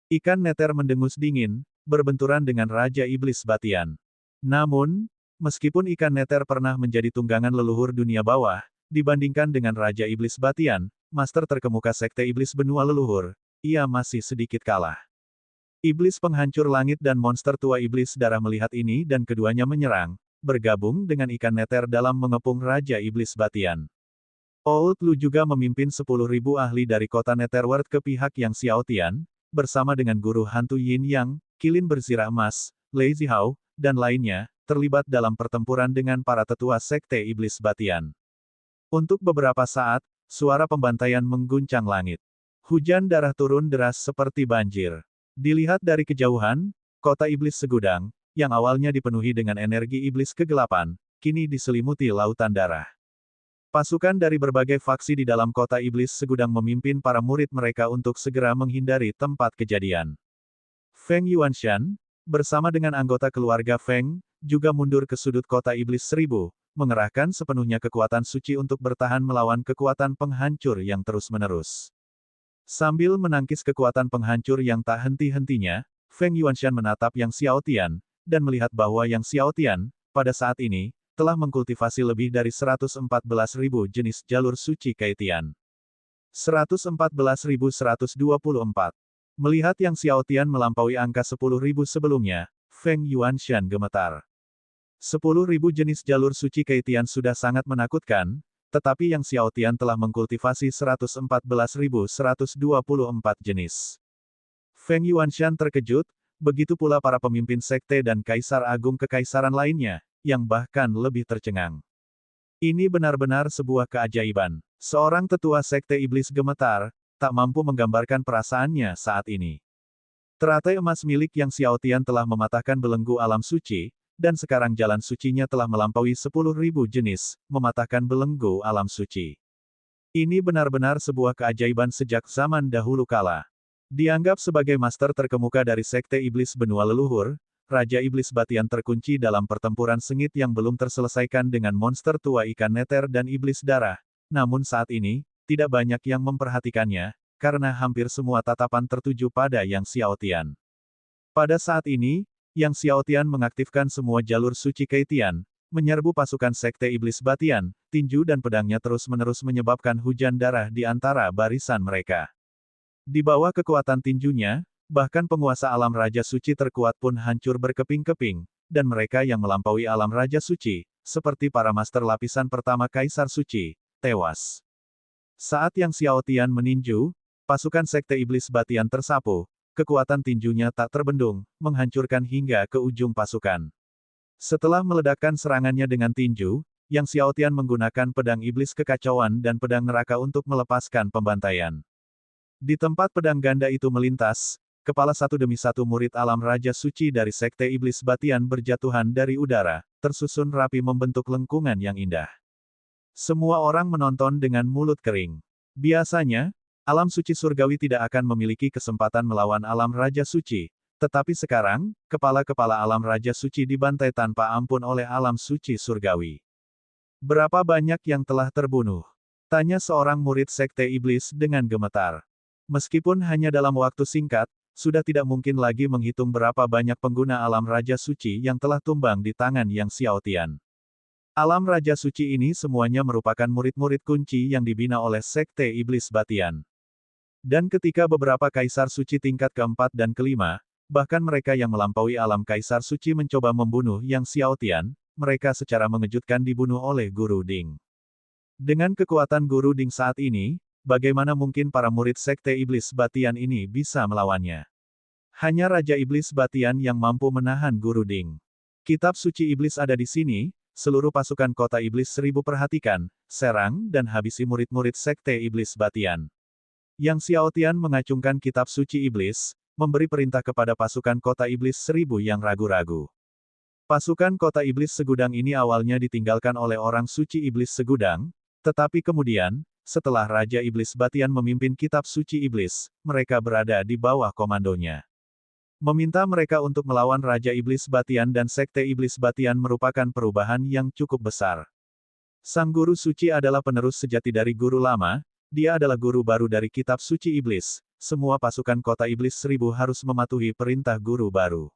Ikan neter mendengus dingin, berbenturan dengan Raja Iblis Batian. Namun, meskipun ikan neter pernah menjadi tunggangan leluhur dunia bawah, dibandingkan dengan Raja Iblis Batian, master terkemuka sekte iblis benua leluhur, ia masih sedikit kalah. Iblis penghancur langit dan monster tua iblis darah melihat ini dan keduanya menyerang, bergabung dengan ikan neter dalam mengepung Raja Iblis Batian. Outlu juga memimpin 10.000 ahli dari kota Netherworld ke pihak Yang Xiao Tian, bersama dengan guru hantu Yin Yang, kilin berzirah emas, Lei Zihao, dan lainnya, terlibat dalam pertempuran dengan para tetua sekte iblis Batian. Untuk beberapa saat, suara pembantaian mengguncang langit. Hujan darah turun deras seperti banjir. Dilihat dari kejauhan, kota iblis Segudang, yang awalnya dipenuhi dengan energi iblis kegelapan, kini diselimuti lautan darah. Pasukan dari berbagai faksi di dalam kota iblis segudang memimpin para murid mereka untuk segera menghindari tempat kejadian. Feng Yuanshan, bersama dengan anggota keluarga Feng, juga mundur ke sudut kota iblis seribu, mengerahkan sepenuhnya kekuatan suci untuk bertahan melawan kekuatan penghancur yang terus-menerus. Sambil menangkis kekuatan penghancur yang tak henti-hentinya, Feng Yuanshan menatap Yang Xiaotian, dan melihat bahwa Yang Xiaotian, pada saat ini, telah mengkultivasi lebih dari 114.000 jenis jalur suci Kaitian. 114.124. Melihat Yang Xiaotian melampaui angka 10.000 sebelumnya, Feng Yuanshan gemetar. 10.000 jenis jalur suci Kaitian sudah sangat menakutkan, tetapi Yang Xiaotian telah mengkultivasi 114.124 jenis. Feng Yuanshan terkejut, begitu pula para pemimpin sekte dan kaisar agung kekaisaran lainnya, yang bahkan lebih tercengang. Ini benar-benar sebuah keajaiban. Seorang tetua sekte iblis gemetar, tak mampu menggambarkan perasaannya saat ini. Teratai emas milik Yang Xiaotian telah mematahkan belenggu alam suci, dan sekarang jalan sucinya telah melampaui 10.000 jenis, mematahkan belenggu alam suci. Ini benar-benar sebuah keajaiban sejak zaman dahulu kala. Dianggap sebagai master terkemuka dari sekte iblis benua leluhur, Raja Iblis Batian terkunci dalam pertempuran sengit yang belum terselesaikan dengan monster tua ikan neter dan iblis darah. Namun saat ini, tidak banyak yang memperhatikannya, karena hampir semua tatapan tertuju pada Yang Xiaotian. Pada saat ini, Yang Xiaotian mengaktifkan semua jalur suci Kaitian, menyerbu pasukan sekte iblis Batian, tinju dan pedangnya terus-menerus menyebabkan hujan darah di antara barisan mereka. Di bawah kekuatan tinjunya, bahkan penguasa alam Raja Suci terkuat pun hancur berkeping-keping, dan mereka yang melampaui alam Raja Suci, seperti para master lapisan pertama Kaisar Suci, tewas. Saat Yang Xiaotian meninju, pasukan sekte iblis Batian tersapu, kekuatan tinjunya tak terbendung, menghancurkan hingga ke ujung pasukan. Setelah meledakkan serangannya dengan tinju, Yang Xiaotian menggunakan pedang iblis kekacauan dan pedang neraka untuk melepaskan pembantaian. Di tempat pedang ganda itu melintas, kepala satu demi satu murid alam Raja Suci dari Sekte Iblis Batian berjatuhan dari udara, tersusun rapi membentuk lengkungan yang indah. Semua orang menonton dengan mulut kering. Biasanya, alam suci surgawi tidak akan memiliki kesempatan melawan alam Raja Suci, tetapi sekarang, kepala-kepala alam Raja Suci dibantai tanpa ampun oleh alam suci surgawi. Berapa banyak yang telah terbunuh? Tanya seorang murid Sekte Iblis dengan gemetar. Meskipun hanya dalam waktu singkat, sudah tidak mungkin lagi menghitung berapa banyak pengguna alam Raja Suci yang telah tumbang di tangan Yang Xiaotian. Alam Raja Suci ini semuanya merupakan murid-murid kunci yang dibina oleh Sekte Iblis Batian. Dan ketika beberapa Kaisar Suci tingkat keempat dan kelima, bahkan mereka yang melampaui alam Kaisar Suci mencoba membunuh Yang Xiaotian, mereka secara mengejutkan dibunuh oleh Guru Ding. Dengan kekuatan Guru Ding saat ini, bagaimana mungkin para murid Sekte Iblis Batian ini bisa melawannya? Hanya Raja Iblis Batian yang mampu menahan Guru Ding. Kitab suci Iblis ada di sini, seluruh pasukan kota Iblis 1000 perhatikan, serang dan habisi murid-murid Sekte Iblis Batian. Yang Xiaotian mengacungkan kitab suci Iblis, memberi perintah kepada pasukan kota Iblis 1000 yang ragu-ragu. Pasukan kota Iblis Segudang ini awalnya ditinggalkan oleh orang suci Iblis Segudang, tetapi kemudian, setelah Raja Iblis Batian memimpin kitab suci Iblis, mereka berada di bawah komandonya. Meminta mereka untuk melawan Raja Iblis Batian dan Sekte Iblis Batian merupakan perubahan yang cukup besar. Sang Guru Suci adalah penerus sejati dari Guru Lama, dia adalah guru baru dari kitab suci Iblis, semua pasukan kota Iblis 1000 harus mematuhi perintah guru baru.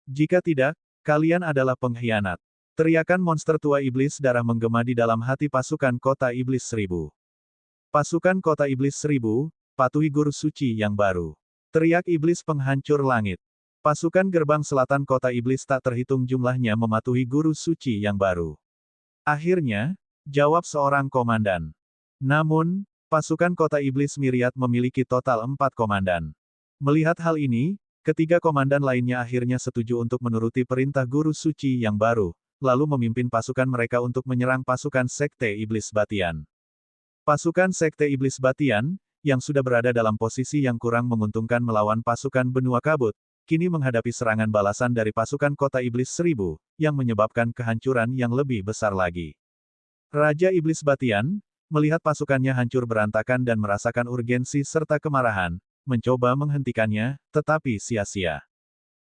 Jika tidak, kalian adalah pengkhianat. Teriakan monster tua Iblis darah menggema di dalam hati pasukan kota Iblis 1000. Pasukan kota Iblis 1000, patuhi Guru Suci yang baru. Teriak Iblis penghancur langit. Pasukan gerbang selatan kota Iblis tak terhitung jumlahnya mematuhi Guru Suci yang baru. Akhirnya, jawab seorang komandan. Namun, pasukan kota Iblis Myriad memiliki total 4 komandan. Melihat hal ini, ketiga komandan lainnya akhirnya setuju untuk menuruti perintah Guru Suci yang baru, lalu memimpin pasukan mereka untuk menyerang pasukan Sekte Iblis Batian. Pasukan Sekte Iblis Batian, yang sudah berada dalam posisi yang kurang menguntungkan melawan pasukan Benua Kabut, kini menghadapi serangan balasan dari pasukan kota Iblis Seribu, yang menyebabkan kehancuran yang lebih besar lagi. Raja Iblis Batian, melihat pasukannya hancur berantakan dan merasakan urgensi serta kemarahan, mencoba menghentikannya, tetapi sia-sia.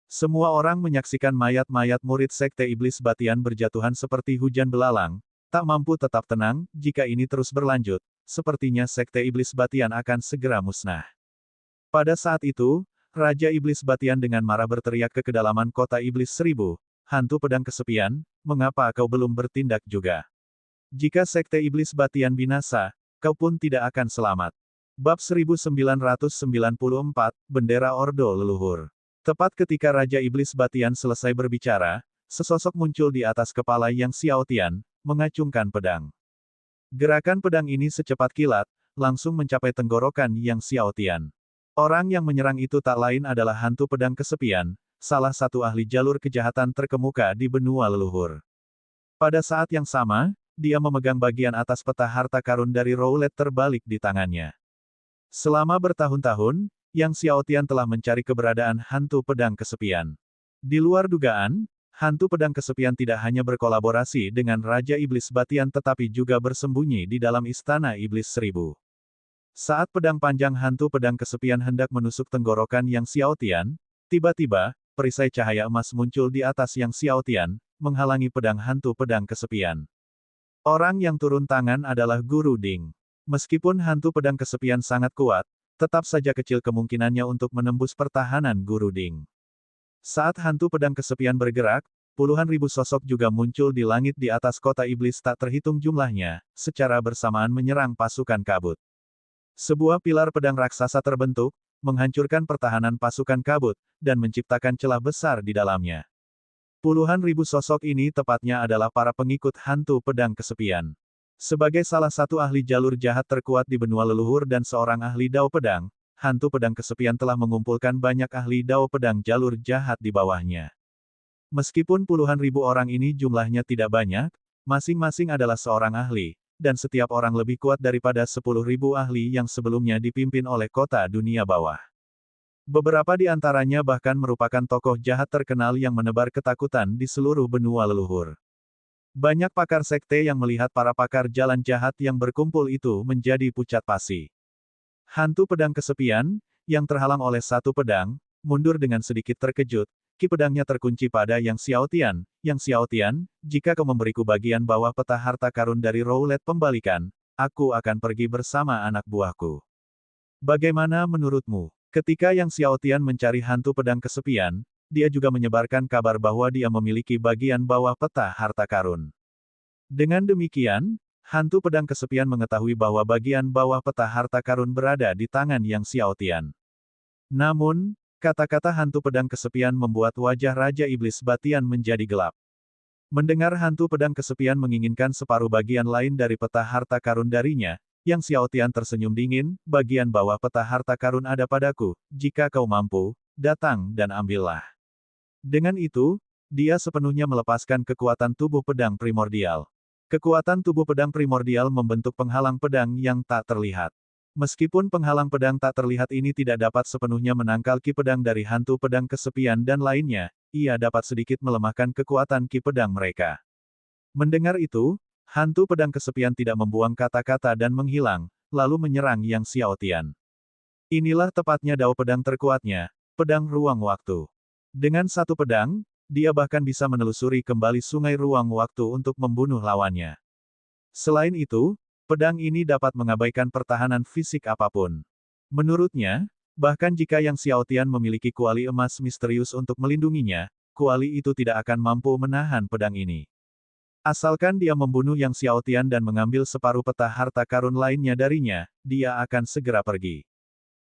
Semua orang menyaksikan mayat-mayat murid Sekte Iblis Batian berjatuhan seperti hujan belalang, tak mampu tetap tenang. Jika ini terus berlanjut, sepertinya Sekte Iblis Batian akan segera musnah. Pada saat itu, Raja Iblis Batian dengan marah berteriak ke kedalaman kota Iblis Seribu, "Hantu pedang kesepian, mengapa kau belum bertindak juga? Jika Sekte Iblis Batian binasa, kau pun tidak akan selamat." Bab 1994, Bendera Ordo Leluhur. Tepat ketika Raja Iblis Batian selesai berbicara, sesosok muncul di atas kepala Yang Xiaotian, mengacungkan pedang. Gerakan pedang ini secepat kilat, langsung mencapai tenggorokan Yang Xiaotian. Orang yang menyerang itu tak lain adalah hantu pedang kesepian, salah satu ahli jalur kejahatan terkemuka di benua leluhur. Pada saat yang sama, dia memegang bagian atas peta harta karun dari Rowlet terbalik di tangannya. Selama bertahun-tahun, Yang Xiaotian telah mencari keberadaan hantu pedang kesepian. Di luar dugaan, hantu pedang kesepian tidak hanya berkolaborasi dengan Raja Iblis Batian tetapi juga bersembunyi di dalam istana Iblis Seribu. Saat pedang panjang hantu pedang kesepian hendak menusuk tenggorokan Yang Xiaotian, tiba-tiba, perisai cahaya emas muncul di atas Yang Xiaotian, menghalangi pedang hantu pedang kesepian. Orang yang turun tangan adalah Guru Ding. Meskipun hantu pedang kesepian sangat kuat, tetap saja kecil kemungkinannya untuk menembus pertahanan Guru Ding. Saat hantu pedang kesepian bergerak, puluhan ribu sosok juga muncul di langit di atas kota iblis tak terhitung jumlahnya, secara bersamaan menyerang pasukan kabut. Sebuah pilar pedang raksasa terbentuk, menghancurkan pertahanan pasukan kabut, dan menciptakan celah besar di dalamnya. Puluhan ribu sosok ini tepatnya adalah para pengikut hantu pedang kesepian. Sebagai salah satu ahli jalur jahat terkuat di benua leluhur dan seorang ahli dao pedang, hantu pedang kesepian telah mengumpulkan banyak ahli dao pedang jalur jahat di bawahnya. Meskipun puluhan ribu orang ini jumlahnya tidak banyak, masing-masing adalah seorang ahli, dan setiap orang lebih kuat daripada 10.000 ahli yang sebelumnya dipimpin oleh kota dunia bawah. Beberapa di antaranya bahkan merupakan tokoh jahat terkenal yang menebar ketakutan di seluruh benua leluhur. Banyak pakar sekte yang melihat para pakar jalan jahat yang berkumpul itu menjadi pucat pasi. Hantu pedang kesepian, yang terhalang oleh satu pedang, mundur dengan sedikit terkejut. Ki pedangnya terkunci pada Yang Xiaotian. Yang Xiaotian, jika kau memberiku bagian bawah peta harta karun dari Rowlet pembalikan, aku akan pergi bersama anak buahku. Bagaimana menurutmu? Ketika Yang Xiaotian mencari hantu pedang kesepian, dia juga menyebarkan kabar bahwa dia memiliki bagian bawah peta harta karun. Dengan demikian, hantu pedang kesepian mengetahui bahwa bagian bawah peta harta karun berada di tangan Yang Xiaotian. Namun, kata-kata hantu pedang kesepian membuat wajah Raja Iblis Batian menjadi gelap. Mendengar hantu pedang kesepian menginginkan separuh bagian lain dari peta harta karun darinya, Yang Xiaotian tersenyum dingin, bagian bawah peta harta karun ada padaku, jika kau mampu, datang dan ambillah. Dengan itu, dia sepenuhnya melepaskan kekuatan tubuh pedang primordial. Kekuatan tubuh pedang primordial membentuk penghalang pedang yang tak terlihat. Meskipun penghalang pedang tak terlihat ini tidak dapat sepenuhnya menangkal ki pedang dari hantu pedang kesepian dan lainnya, ia dapat sedikit melemahkan kekuatan ki pedang mereka. Mendengar itu, hantu pedang kesepian tidak membuang kata-kata dan menghilang, lalu menyerang Yang Xiaotian. Inilah tepatnya dao pedang terkuatnya, pedang ruang waktu. Dengan satu pedang, dia bahkan bisa menelusuri kembali sungai ruang waktu untuk membunuh lawannya. Selain itu, pedang ini dapat mengabaikan pertahanan fisik apapun. Menurutnya, bahkan jika Yang Xiaotian memiliki kuali emas misterius untuk melindunginya, kuali itu tidak akan mampu menahan pedang ini. Asalkan dia membunuh Yang Xiaotian dan mengambil separuh peta harta karun lainnya darinya, dia akan segera pergi.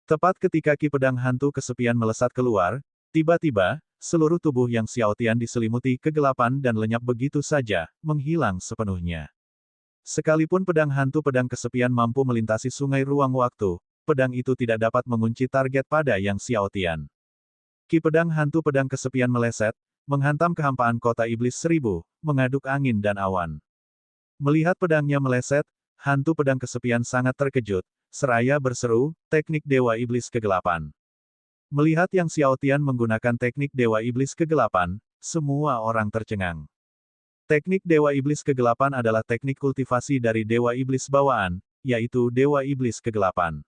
Tepat ketika ki pedang hantu kesepian melesat keluar, tiba-tiba, seluruh tubuh Yang Xiaotian diselimuti kegelapan dan lenyap begitu saja, menghilang sepenuhnya. Sekalipun pedang hantu pedang kesepian mampu melintasi sungai ruang waktu, pedang itu tidak dapat mengunci target pada Yang Xiaotian. Ki pedang hantu pedang kesepian meleset, menghantam kehampaan kota iblis seribu, mengaduk angin dan awan. Melihat pedangnya meleset, hantu pedang kesepian sangat terkejut, seraya berseru, teknik dewa iblis kegelapan. Melihat Yang Xiaotian menggunakan teknik Dewa Iblis Kegelapan, semua orang tercengang. Teknik Dewa Iblis Kegelapan adalah teknik kultivasi dari Dewa Iblis bawaan, yaitu Dewa Iblis Kegelapan.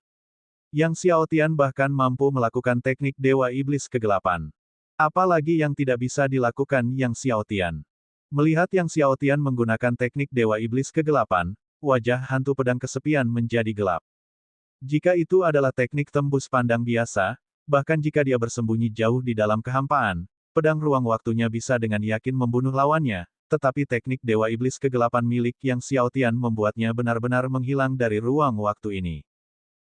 Yang Xiaotian bahkan mampu melakukan teknik Dewa Iblis Kegelapan. Apalagi yang tidak bisa dilakukan Yang Xiaotian. Melihat Yang Xiaotian menggunakan teknik Dewa Iblis Kegelapan, wajah hantu pedang kesepian menjadi gelap. Jika itu adalah teknik tembus pandang biasa, bahkan jika dia bersembunyi jauh di dalam kehampaan, pedang ruang waktunya bisa dengan yakin membunuh lawannya, tetapi teknik Dewa Iblis Kegelapan milik Yang Xiaotian membuatnya benar-benar menghilang dari ruang waktu ini.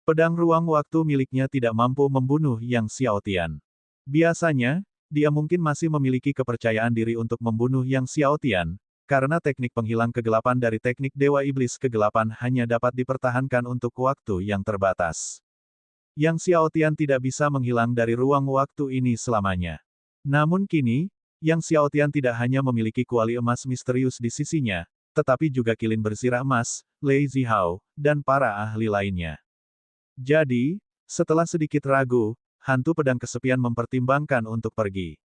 Pedang ruang waktu miliknya tidak mampu membunuh Yang Xiaotian. Biasanya, dia mungkin masih memiliki kepercayaan diri untuk membunuh Yang Xiaotian, karena teknik penghilang kegelapan dari teknik Dewa Iblis Kegelapan hanya dapat dipertahankan untuk waktu yang terbatas. Yang Xiaotian tidak bisa menghilang dari ruang waktu ini selamanya. Namun kini, Yang Xiaotian tidak hanya memiliki kuali emas misterius di sisinya, tetapi juga kilin bersirah emas, Lei Zihao, dan para ahli lainnya. Jadi, setelah sedikit ragu, hantu pedang kesepian mempertimbangkan untuk pergi.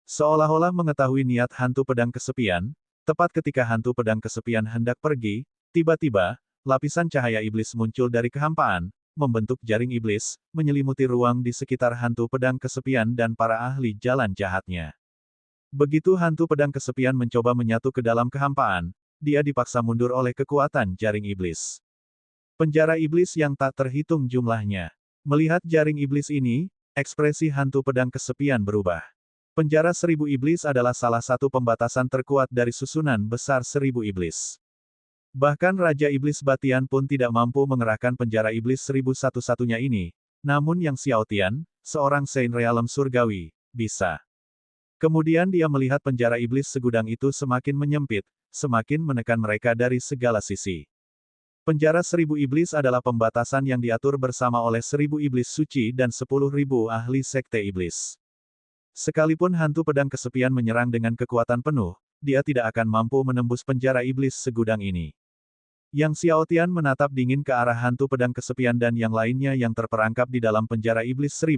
Seolah-olah mengetahui niat hantu pedang kesepian, tepat ketika hantu pedang kesepian hendak pergi, tiba-tiba, lapisan cahaya iblis muncul dari kehampaan, membentuk jaring iblis, menyelimuti ruang di sekitar hantu pedang kesepian dan para ahli jalan jahatnya. Begitu hantu pedang kesepian mencoba menyatu ke dalam kehampaan, dia dipaksa mundur oleh kekuatan jaring iblis. Penjara iblis yang tak terhitung jumlahnya. Melihat jaring iblis ini, ekspresi hantu pedang kesepian berubah. Penjara 1000 iblis adalah salah satu pembatasan terkuat dari susunan besar 1000 iblis. Bahkan Raja Iblis Batian pun tidak mampu mengerahkan penjara iblis 1000 satu-satunya ini, namun Yang Xiaotian, seorang Saint Realm surgawi, bisa. Kemudian dia melihat penjara iblis segudang itu semakin menyempit, semakin menekan mereka dari segala sisi. Penjara 1000 iblis adalah pembatasan yang diatur bersama oleh 1000 iblis suci dan 10.000 ahli sekte iblis. Sekalipun hantu pedang kesepian menyerang dengan kekuatan penuh, dia tidak akan mampu menembus penjara iblis segudang ini. Yang Xiaotian menatap dingin ke arah hantu pedang kesepian dan yang lainnya yang terperangkap di dalam penjara iblis 1000,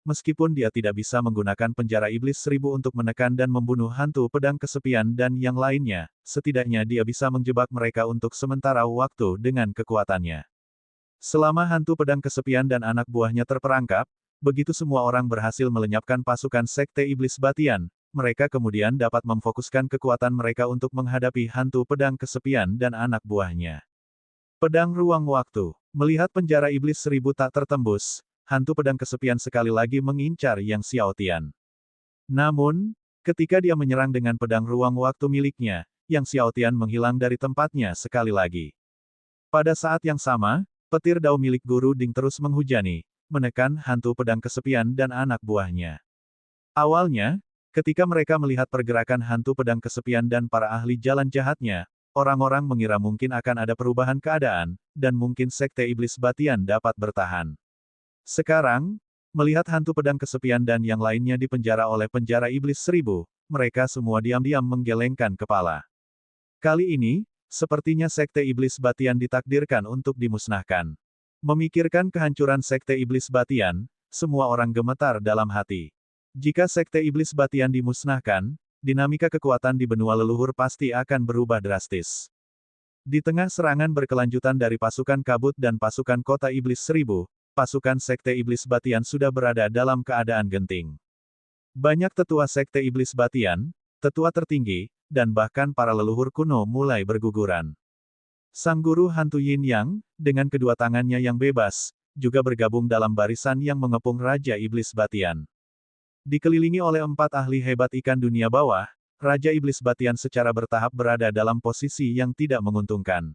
meskipun dia tidak bisa menggunakan penjara iblis 1000 untuk menekan dan membunuh hantu pedang kesepian dan yang lainnya, setidaknya dia bisa menjebak mereka untuk sementara waktu dengan kekuatannya. Selama hantu pedang kesepian dan anak buahnya terperangkap, begitu semua orang berhasil melenyapkan pasukan sekte iblis Batian, mereka kemudian dapat memfokuskan kekuatan mereka untuk menghadapi hantu pedang kesepian dan anak buahnya. Pedang ruang waktu. Melihat penjara iblis 1000 tak tertembus, hantu pedang kesepian sekali lagi mengincar Yang Xiaotian. Namun, ketika dia menyerang dengan pedang ruang waktu miliknya, Yang Xiaotian menghilang dari tempatnya sekali lagi. Pada saat yang sama, petir dao milik Guru Ding terus menghujani, menekan hantu pedang kesepian dan anak buahnya. Awalnya, ketika mereka melihat pergerakan hantu pedang kesepian dan para ahli jalan jahatnya, orang-orang mengira mungkin akan ada perubahan keadaan, dan mungkin sekte iblis Batian dapat bertahan. Sekarang, melihat hantu pedang kesepian dan yang lainnya dipenjara oleh penjara iblis 1000, mereka semua diam-diam menggelengkan kepala. Kali ini, sepertinya sekte iblis Batian ditakdirkan untuk dimusnahkan. Memikirkan kehancuran sekte iblis Batian, semua orang gemetar dalam hati. Jika sekte iblis Batian dimusnahkan, dinamika kekuatan di benua leluhur pasti akan berubah drastis. Di tengah serangan berkelanjutan dari pasukan kabut dan pasukan kota iblis 1000, pasukan sekte iblis Batian sudah berada dalam keadaan genting. Banyak tetua sekte iblis Batian, tetua tertinggi, dan bahkan para leluhur kuno mulai berguguran. Sang guru hantu Yin Yang, dengan kedua tangannya yang bebas, juga bergabung dalam barisan yang mengepung Raja Iblis Batian. Dikelilingi oleh 4 ahli hebat ikan dunia bawah, Raja Iblis Batian secara bertahap berada dalam posisi yang tidak menguntungkan.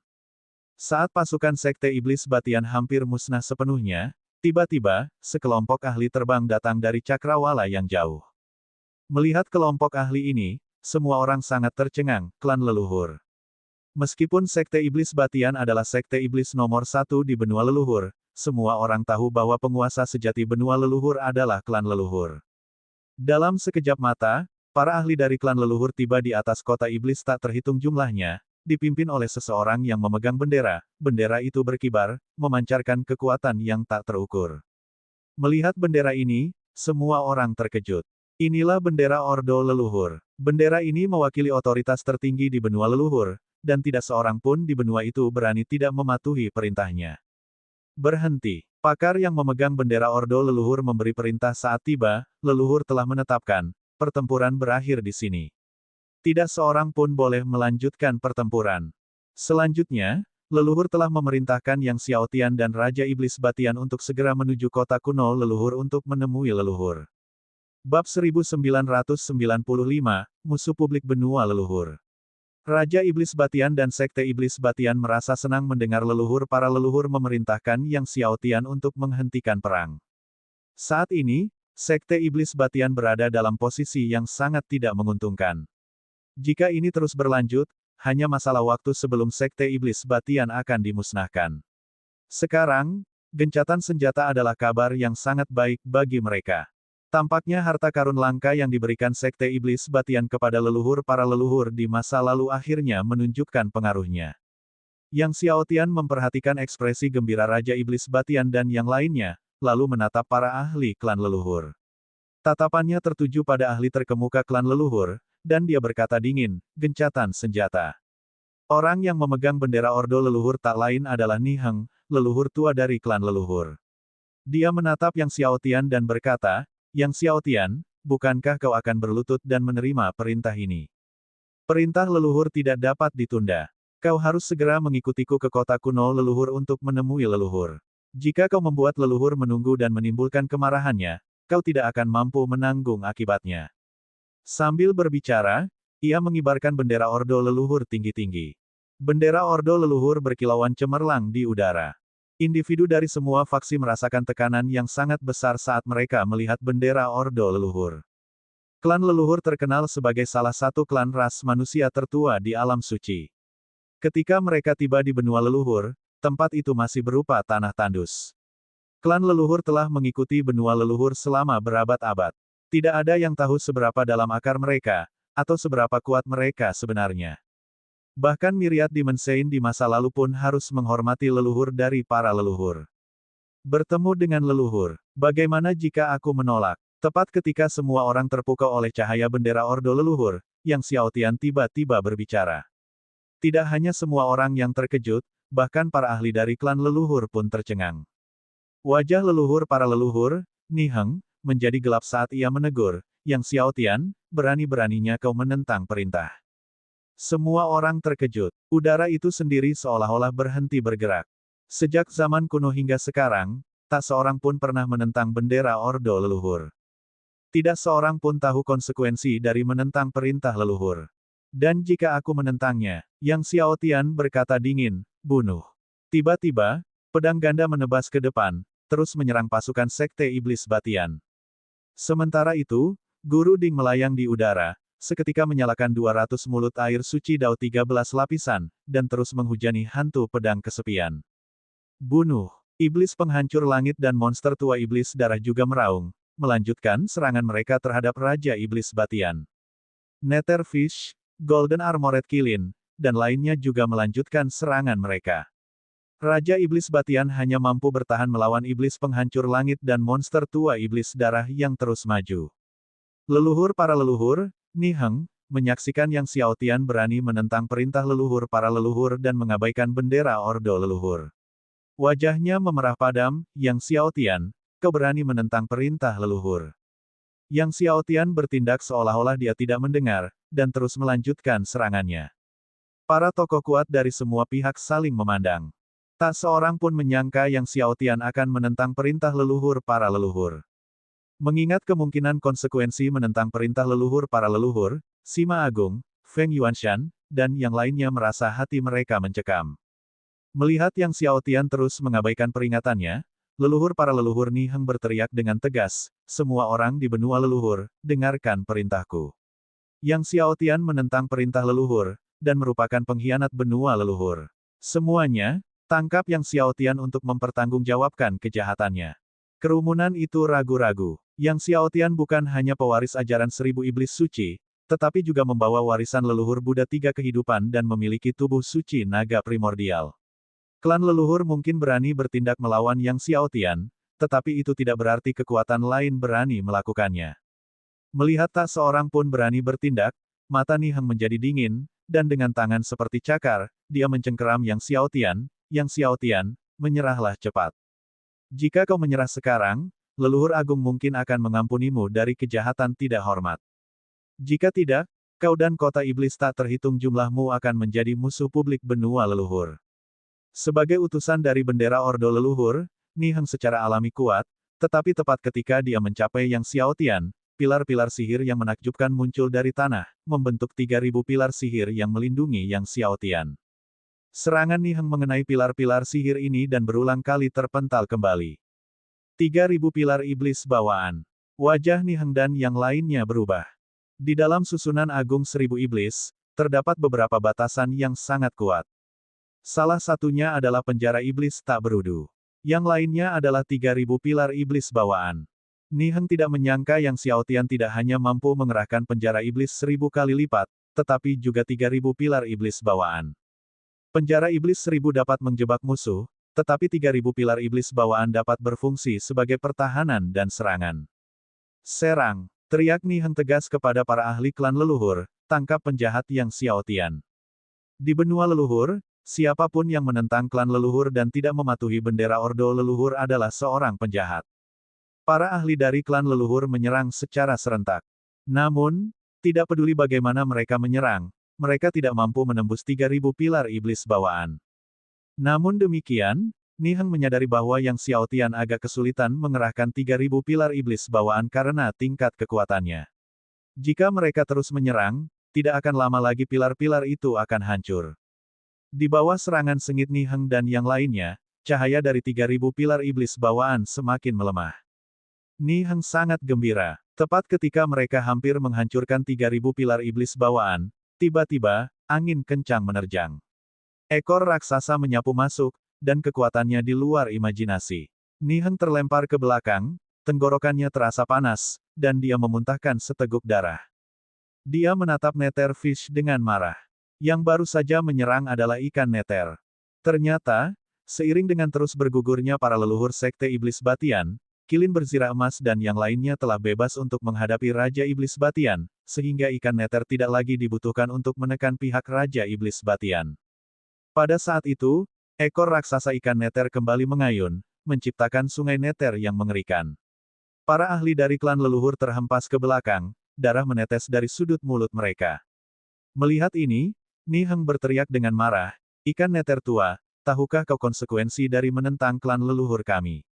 Saat pasukan sekte iblis Batian hampir musnah sepenuhnya, tiba-tiba, sekelompok ahli terbang datang dari cakrawala yang jauh. Melihat kelompok ahli ini, semua orang sangat tercengang, klan leluhur. Meskipun sekte iblis Batian adalah sekte iblis nomor 1 di benua leluhur, semua orang tahu bahwa penguasa sejati benua leluhur adalah klan leluhur. Dalam sekejap mata, para ahli dari klan leluhur tiba di atas kota iblis tak terhitung jumlahnya, dipimpin oleh seseorang yang memegang bendera. Bendera itu berkibar, memancarkan kekuatan yang tak terukur. Melihat bendera ini, semua orang terkejut. Inilah bendera Ordo Leluhur. Bendera ini mewakili otoritas tertinggi di benua leluhur, dan tidak seorang pun di benua itu berani tidak mematuhi perintahnya. Berhenti. Pakar yang memegang bendera Ordo Leluhur memberi perintah saat tiba, leluhur telah menetapkan, pertempuran berakhir di sini. Tidak seorang pun boleh melanjutkan pertempuran. Selanjutnya, leluhur telah memerintahkan Yang Xiaotian dan Raja Iblis Batian untuk segera menuju kota kuno leluhur untuk menemui leluhur. Bab 1995, Musuh Publik Benua Leluhur. Raja Iblis Batian dan Sekte Iblis Batian merasa senang mendengar para leluhur memerintahkan Yang Xiaotian untuk menghentikan perang. Saat ini, Sekte Iblis Batian berada dalam posisi yang sangat tidak menguntungkan. Jika ini terus berlanjut, hanya masalah waktu sebelum Sekte Iblis Batian akan dimusnahkan. Sekarang, gencatan senjata adalah kabar yang sangat baik bagi mereka. Tampaknya harta karun langka yang diberikan Sekte Iblis Batian kepada para leluhur di masa lalu akhirnya menunjukkan pengaruhnya. Yang Xiaotian memperhatikan ekspresi gembira Raja Iblis Batian dan yang lainnya, lalu menatap para ahli klan leluhur. Tatapannya tertuju pada ahli terkemuka klan leluhur, dan dia berkata dingin, gencatan senjata. Orang yang memegang bendera Ordo Leluhur tak lain adalah Niheng, leluhur tua dari klan leluhur. Dia menatap Yang Xiaotian dan berkata, Yang Xiaotian, bukankah kau akan berlutut dan menerima perintah ini? Perintah leluhur tidak dapat ditunda. Kau harus segera mengikutiku ke kota kuno leluhur untuk menemui leluhur. Jika kau membuat leluhur menunggu dan menimbulkan kemarahannya, kau tidak akan mampu menanggung akibatnya. Sambil berbicara, ia mengibarkan bendera Ordo Leluhur tinggi-tinggi. Bendera Ordo Leluhur berkilauan cemerlang di udara. Individu dari semua faksi merasakan tekanan yang sangat besar saat mereka melihat bendera Ordo Leluhur. Klan leluhur terkenal sebagai salah satu klan ras manusia tertua di alam suci. Ketika mereka tiba di benua leluhur, tempat itu masih berupa tanah tandus. Klan leluhur telah mengikuti benua leluhur selama berabad-abad. Tidak ada yang tahu seberapa dalam akar mereka, atau seberapa kuat mereka sebenarnya. Bahkan Myriad Demon Saint di masa lalu pun harus menghormati leluhur dari para leluhur. Bertemu dengan leluhur. Bagaimana jika aku menolak? Tepat ketika semua orang terpukau oleh cahaya bendera Ordo Leluhur, Yang Xiaotian tiba-tiba berbicara. Tidak hanya semua orang yang terkejut, bahkan para ahli dari klan leluhur pun tercengang. Wajah para leluhur, Niheng, menjadi gelap saat ia menegur, Yang Xiaotian, berani-beraninya kau menentang perintah. Semua orang terkejut. Udara itu sendiri seolah-olah berhenti bergerak. Sejak zaman kuno hingga sekarang, tak seorang pun pernah menentang bendera Ordo Leluhur. Tidak seorang pun tahu konsekuensi dari menentang perintah leluhur. Dan jika aku menentangnya, Yang Xiaotian berkata dingin, bunuh. Tiba-tiba, pedang ganda menebas ke depan, terus menyerang pasukan Sekte Iblis Batian. Sementara itu, Guru Ding melayang di udara, seketika menyalakan 200 mulut air suci Dao 13 lapisan, dan terus menghujani hantu pedang kesepian. Bunuh! Iblis penghancur langit dan monster tua iblis darah juga meraung, melanjutkan serangan mereka terhadap Raja Iblis Batian. Netherfish, Golden Armored Kilin, dan lainnya juga melanjutkan serangan mereka. Raja Iblis Batian hanya mampu bertahan melawan iblis penghancur langit dan monster tua iblis darah yang terus maju. Para leluhur, Niheng, menyaksikan Yang Xiaotian berani menentang perintah para leluhur dan mengabaikan bendera Ordo Leluhur. Wajahnya memerah padam, Yang Xiaotian, kau berani menentang perintah leluhur. Yang Xiaotian bertindak seolah-olah dia tidak mendengar, dan terus melanjutkan serangannya. Para tokoh kuat dari semua pihak saling memandang. Tak seorang pun menyangka Yang Xiaotian akan menentang perintah para leluhur. Mengingat kemungkinan konsekuensi menentang perintah para leluhur, Sima Agung, Feng Yuanshan, dan yang lainnya merasa hati mereka mencekam. Melihat Yang Xiaotian terus mengabaikan peringatannya, para leluhur Niheng berteriak dengan tegas, semua orang di benua leluhur, dengarkan perintahku. Yang Xiaotian menentang perintah leluhur, dan merupakan pengkhianat benua leluhur. Semuanya, tangkap Yang Xiaotian untuk mempertanggungjawabkan kejahatannya. Kerumunan itu ragu-ragu. Yang Xiaotian bukan hanya pewaris ajaran 1000 iblis suci, tetapi juga membawa warisan leluhur Buddha 3 kehidupan dan memiliki tubuh suci naga primordial. Klan leluhur mungkin berani bertindak melawan Yang Xiaotian, tetapi itu tidak berarti kekuatan lain berani melakukannya. Melihat tak seorang pun berani bertindak, mata Niheng menjadi dingin, dan dengan tangan seperti cakar, dia mencengkeram Yang Xiaotian. Yang Xiaotian, menyerahlah cepat. Jika kau menyerah sekarang, leluhur agung mungkin akan mengampunimu dari kejahatan tidak hormat. Jika tidak, kau dan kota iblis tak terhitung jumlahmu akan menjadi musuh publik benua leluhur. Sebagai utusan dari bendera Ordo Leluhur, Niheng secara alami kuat, tetapi tepat ketika dia mencapai Yang Xiaotian, pilar-pilar sihir yang menakjubkan muncul dari tanah, membentuk 3.000 pilar sihir yang melindungi Yang Xiaotian. Serangan Niheng mengenai pilar-pilar sihir ini dan berulang kali terpental kembali. 3.000 pilar iblis bawaan. Wajah Niheng dan yang lainnya berubah. Di dalam susunan agung 1.000 iblis, terdapat beberapa batasan yang sangat kuat. Salah satunya adalah penjara iblis tak berudu. Yang lainnya adalah 3.000 pilar iblis bawaan. Niheng tidak menyangka Yang Xiaotian tidak hanya mampu mengerahkan penjara iblis 1.000 kali lipat, tetapi juga 3.000 pilar iblis bawaan. Penjara iblis 1.000 dapat menjebak musuh, tetapi 3.000 pilar iblis bawaan dapat berfungsi sebagai pertahanan dan serangan. Serang! Teriak Niheng tegas kepada para ahli klan leluhur, tangkap penjahat Yang Xiaotian. Di benua leluhur, siapapun yang menentang klan leluhur dan tidak mematuhi bendera Ordo Leluhur adalah seorang penjahat. Para ahli dari klan leluhur menyerang secara serentak. Namun, tidak peduli bagaimana mereka menyerang, mereka tidak mampu menembus 3.000 pilar iblis bawaan. Namun demikian, Niheng menyadari bahwa Yang Xiaotian agak kesulitan mengerahkan 3.000 pilar iblis bawaan karena tingkat kekuatannya. Jika mereka terus menyerang, tidak akan lama lagi pilar-pilar itu akan hancur. Di bawah serangan sengit Niheng dan yang lainnya, cahaya dari 3.000 pilar iblis bawaan semakin melemah. Niheng sangat gembira. Tepat ketika mereka hampir menghancurkan 3.000 pilar iblis bawaan, tiba-tiba, angin kencang menerjang. Ekor raksasa menyapu masuk, dan kekuatannya di luar imajinasi. Niheng terlempar ke belakang, tenggorokannya terasa panas, dan dia memuntahkan seteguk darah. Dia menatap Nether Fish dengan marah. Yang baru saja menyerang adalah ikan neter. Ternyata, seiring dengan terus bergugurnya para leluhur Sekte Iblis Batian, Kilin Berzirah Emas dan yang lainnya telah bebas untuk menghadapi Raja Iblis Batian, sehingga ikan neter tidak lagi dibutuhkan untuk menekan pihak Raja Iblis Batian. Pada saat itu, ekor raksasa ikan neter kembali mengayun, menciptakan sungai neter yang mengerikan. Para ahli dari klan leluhur terhempas ke belakang, darah menetes dari sudut mulut mereka. Melihat ini, Niheng berteriak dengan marah, ikan neter tua, tahukah kau konsekuensi dari menentang klan leluhur kami?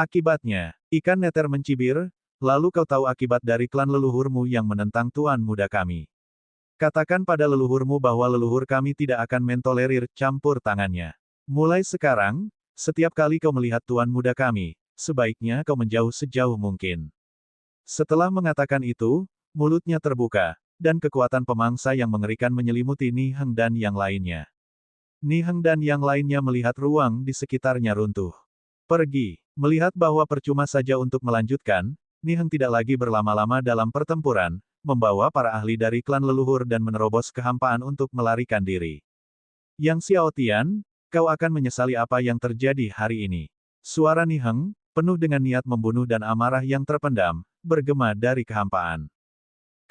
Akibatnya, ikan neter mencibir, lalu kau tahu akibat dari klan leluhurmu yang menentang tuan muda kami. Katakan pada leluhurmu bahwa leluhur kami tidak akan mentolerir campur tangannya. Mulai sekarang, setiap kali kau melihat tuan muda kami, sebaiknya kau menjauh sejauh mungkin. Setelah mengatakan itu, mulutnya terbuka, dan kekuatan pemangsa yang mengerikan menyelimuti Niheng dan yang lainnya. Niheng dan yang lainnya melihat ruang di sekitarnya runtuh. Pergi. Melihat bahwa percuma saja untuk melanjutkan, Niheng tidak lagi berlama-lama dalam pertempuran, membawa para ahli dari klan leluhur dan menerobos kehampaan untuk melarikan diri. Yang Xiaotian, kau akan menyesali apa yang terjadi hari ini. Suara Niheng, penuh dengan niat membunuh dan amarah yang terpendam, bergema dari kehampaan.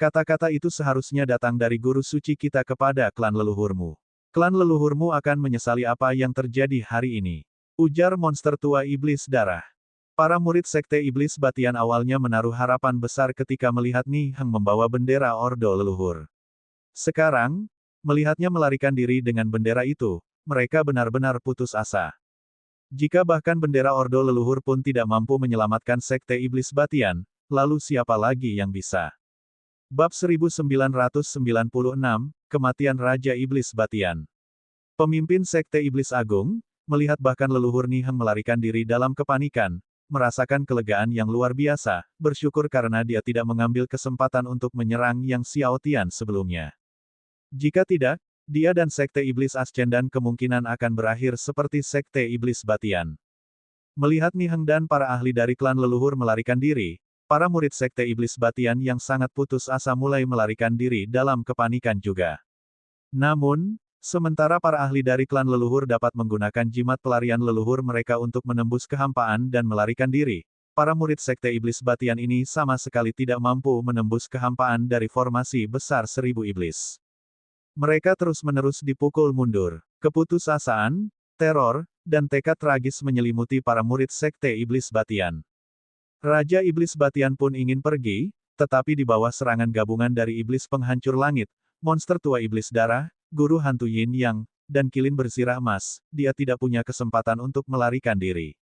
Kata-kata itu seharusnya datang dari guru suci kita kepada klan leluhurmu. Klan leluhurmu akan menyesali apa yang terjadi hari ini. Ujar monster tua iblis darah. Para murid Sekte Iblis Batian awalnya menaruh harapan besar ketika melihat Niheng membawa bendera Ordo Leluhur. Sekarang, melihatnya melarikan diri dengan bendera itu, mereka benar-benar putus asa. Jika bahkan bendera Ordo Leluhur pun tidak mampu menyelamatkan Sekte Iblis Batian, lalu siapa lagi yang bisa? Bab 1996, Kematian Raja Iblis Batian. Pemimpin Sekte Iblis Agung, melihat bahkan leluhur Niheng melarikan diri dalam kepanikan, merasakan kelegaan yang luar biasa, bersyukur karena dia tidak mengambil kesempatan untuk menyerang Yang Xiaotian sebelumnya. Jika tidak, dia dan Sekte Iblis Ascendan kemungkinan akan berakhir seperti Sekte Iblis Batian. Melihat Niheng dan para ahli dari klan leluhur melarikan diri, para murid Sekte Iblis Batian yang sangat putus asa mulai melarikan diri dalam kepanikan juga. Namun, Sementara para ahli dari klan leluhur dapat menggunakan jimat pelarian leluhur mereka untuk menembus kehampaan dan melarikan diri. Para murid Sekte Iblis Batian ini sama sekali tidak mampu menembus kehampaan dari formasi besar 1000 iblis. Mereka terus-menerus dipukul mundur. Keputusasaan, teror, dan tekad tragis menyelimuti para murid Sekte Iblis Batian. Raja Iblis Batian pun ingin pergi, tetapi di bawah serangan gabungan dari iblis penghancur langit, monster tua iblis darah, guru hantu Yin Yang, dan kilin bersirah emas, dia tidak punya kesempatan untuk melarikan diri.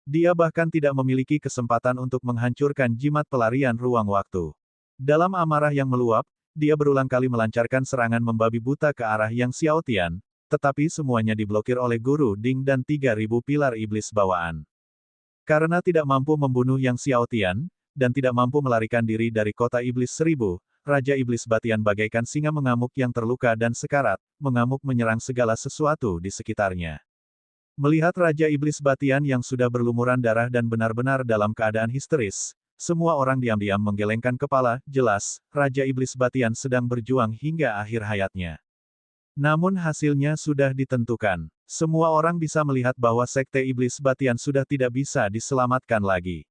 Dia bahkan tidak memiliki kesempatan untuk menghancurkan jimat pelarian ruang waktu. Dalam amarah yang meluap, dia berulang kali melancarkan serangan membabi buta ke arah Yang Xiaotian, tetapi semuanya diblokir oleh Guru Ding dan 3000 pilar iblis bawaan. Karena tidak mampu membunuh Yang Xiaotian, dan tidak mampu melarikan diri dari kota iblis 1000, Raja Iblis Batian bagaikan singa mengamuk yang terluka dan sekarat, mengamuk menyerang segala sesuatu di sekitarnya. Melihat Raja Iblis Batian yang sudah berlumuran darah dan benar-benar dalam keadaan histeris, semua orang diam-diam menggelengkan kepala, jelas, Raja Iblis Batian sedang berjuang hingga akhir hayatnya. Namun hasilnya sudah ditentukan. Semua orang bisa melihat bahwa Sekte Iblis Batian sudah tidak bisa diselamatkan lagi.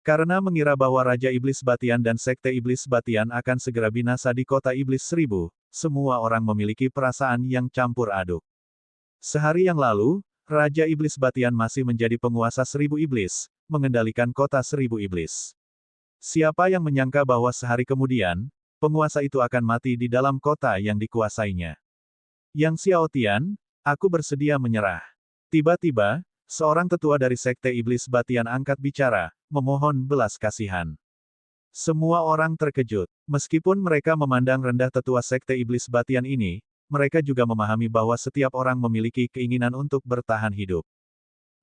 Karena mengira bahwa Raja Iblis Batian dan Sekte Iblis Batian akan segera binasa di kota Iblis 1000, semua orang memiliki perasaan yang campur aduk. Sehari yang lalu, Raja Iblis Batian masih menjadi penguasa 1000 iblis, mengendalikan kota 1000 iblis. Siapa yang menyangka bahwa sehari kemudian, penguasa itu akan mati di dalam kota yang dikuasainya. Yang Xiaotian, aku bersedia menyerah. Tiba-tiba, seorang tetua dari Sekte Iblis Batian angkat bicara, memohon belas kasihan. Semua orang terkejut. Meskipun mereka memandang rendah tetua Sekte Iblis Batian ini, mereka juga memahami bahwa setiap orang memiliki keinginan untuk bertahan hidup.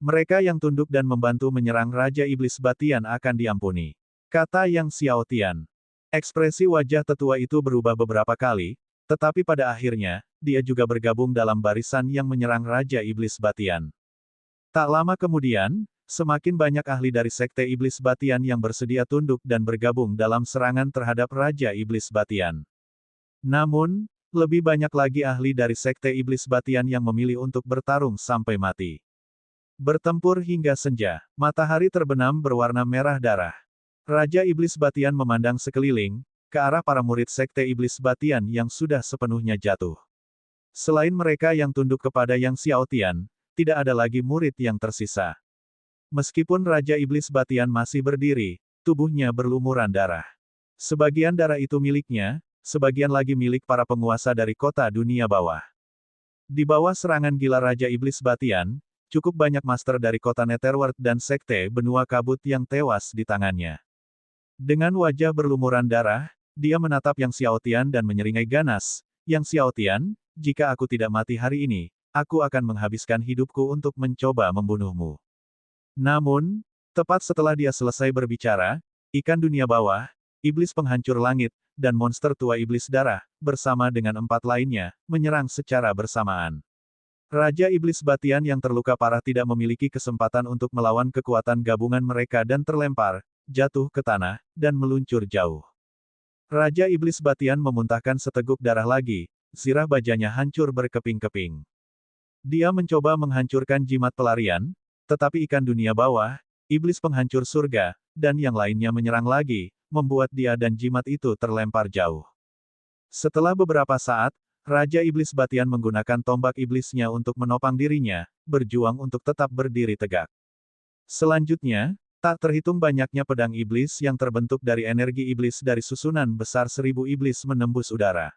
Mereka yang tunduk dan membantu menyerang Raja Iblis Batian akan diampuni. Kata Yang Xiaotian. Ekspresi wajah tetua itu berubah beberapa kali, tetapi pada akhirnya, dia juga bergabung dalam barisan yang menyerang Raja Iblis Batian. Tak lama kemudian, semakin banyak ahli dari Sekte Iblis Batian yang bersedia tunduk dan bergabung dalam serangan terhadap Raja Iblis Batian. Namun, lebih banyak lagi ahli dari Sekte Iblis Batian yang memilih untuk bertarung sampai mati. Bertempur hingga senja, matahari terbenam berwarna merah darah. Raja Iblis Batian memandang sekeliling, ke arah para murid Sekte Iblis Batian yang sudah sepenuhnya jatuh. Selain mereka yang tunduk kepada Yang Xiaotian, tidak ada lagi murid yang tersisa. Meskipun Raja Iblis Batian masih berdiri, tubuhnya berlumuran darah. Sebagian darah itu miliknya, sebagian lagi milik para penguasa dari kota dunia bawah. Di bawah serangan gila Raja Iblis Batian, cukup banyak master dari kota Netherworld dan Sekte Benua Kabut yang tewas di tangannya. Dengan wajah berlumuran darah, dia menatap Yang Xiaotian dan menyeringai ganas, Yang Xiaotian, jika aku tidak mati hari ini, aku akan menghabiskan hidupku untuk mencoba membunuhmu. Namun, tepat setelah dia selesai berbicara, ikan dunia bawah, iblis penghancur langit, dan monster tua iblis darah, bersama dengan 4 lainnya, menyerang secara bersamaan. Raja Iblis Batian yang terluka parah tidak memiliki kesempatan untuk melawan kekuatan gabungan mereka dan terlempar, jatuh ke tanah, dan meluncur jauh. Raja Iblis Batian memuntahkan seteguk darah lagi, zirah bajanya hancur berkeping-keping. Dia mencoba menghancurkan jimat pelarian, tetapi ikan dunia bawah, iblis penghancur surga, dan yang lainnya menyerang lagi, membuat dia dan jimat itu terlempar jauh. Setelah beberapa saat, Raja Iblis Batian menggunakan tombak iblisnya untuk menopang dirinya, berjuang untuk tetap berdiri tegak. Selanjutnya, tak terhitung banyaknya pedang iblis yang terbentuk dari energi iblis dari susunan besar 1000 iblis menembus udara.